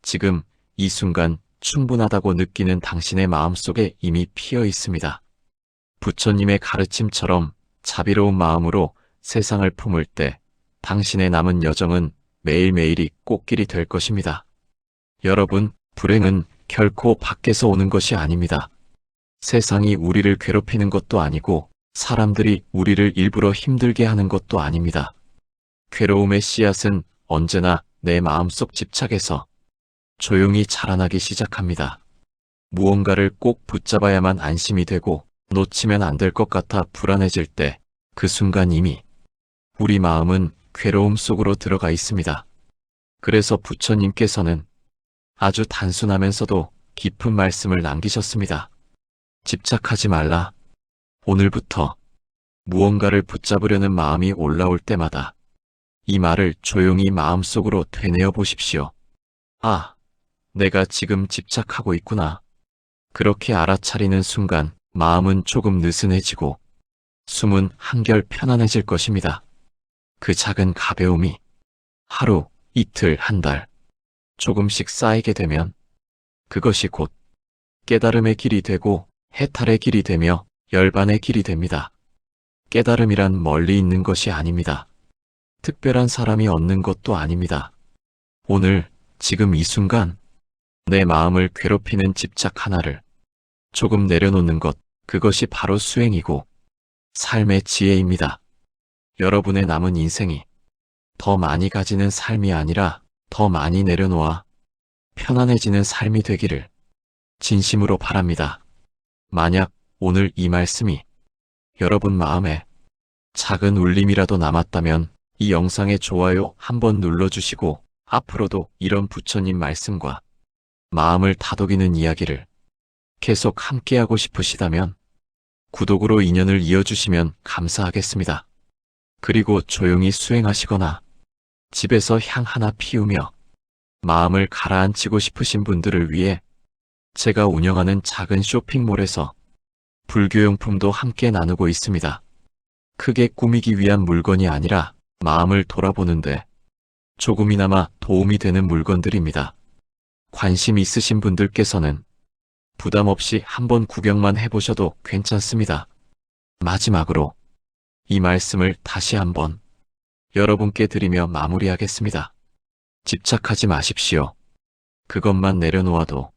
지금 이 순간 충분하다고 느끼는 당신의 마음속에 이미 피어 있습니다. 부처님의 가르침처럼 자비로운 마음으로 세상을 품을 때 당신의 남은 여정은 매일매일이 꽃길이 될 것입니다. 여러분, 불행은 결코 밖에서 오는 것이 아닙니다. 세상이 우리를 괴롭히는 것도 아니고 사람들이 우리를 일부러 힘들게 하는 것도 아닙니다. 괴로움의 씨앗은 언제나 내 마음속 집착에서 조용히 자라나기 시작합니다. 무언가를 꼭 붙잡아야만 안심이 되고 놓치면 안 될 것 같아 불안해질 때 그 순간 이미 우리 마음은 괴로움 속으로 들어가 있습니다. 그래서 부처님께서는 아주 단순하면서도 깊은 말씀을 남기셨습니다. 집착하지 말라. 오늘부터 무언가를 붙잡으려는 마음이 올라올 때마다 이 말을 조용히 마음속으로 되뇌어 보십시오. 아, 내가 지금 집착하고 있구나. 그렇게 알아차리는 순간 마음은 조금 느슨해지고 숨은 한결 편안해질 것입니다. 그 작은 가벼움이 하루, 이틀, 한 달 조금씩 쌓이게 되면 그것이 곧 깨달음의 길이 되고 해탈의 길이 되며 열반의 길이 됩니다. 깨달음이란 멀리 있는 것이 아닙니다. 특별한 사람이 얻는 것도 아닙니다. 오늘, 지금 이 순간 내 마음을 괴롭히는 집착 하나를 조금 내려놓는 것, 그것이 바로 수행이고 삶의 지혜입니다. 여러분의 남은 인생이 더 많이 가지는 삶이 아니라 더 많이 내려놓아 편안해지는 삶이 되기를 진심으로 바랍니다. 만약 오늘 이 말씀이 여러분 마음에 작은 울림이라도 남았다면 이 영상에 좋아요 한번 눌러주시고 앞으로도 이런 부처님 말씀과 마음을 다독이는 이야기를 계속 함께하고 싶으시다면 구독으로 인연을 이어주시면 감사하겠습니다. 그리고 조용히 수행하시거나 집에서 향 하나 피우며 마음을 가라앉히고 싶으신 분들을 위해 제가 운영하는 작은 쇼핑몰에서 불교용품도 함께 나누고 있습니다. 크게 꾸미기 위한 물건이 아니라 마음을 돌아보는데 조금이나마 도움이 되는 물건들입니다. 관심 있으신 분들께서는 부담 없이 한번 구경만 해보셔도 괜찮습니다. 마지막으로 이 말씀을 다시 한번 여러분께 드리며 마무리하겠습니다. 집착하지 마십시오. 그것만 내려놓아도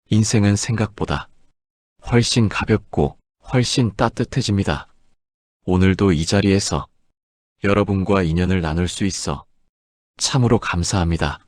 인생은 생각보다 훨씬 가볍고 훨씬 따뜻해집니다. 오늘도 이 자리에서 여러분과 인연을 나눌 수 있어 참으로 감사합니다.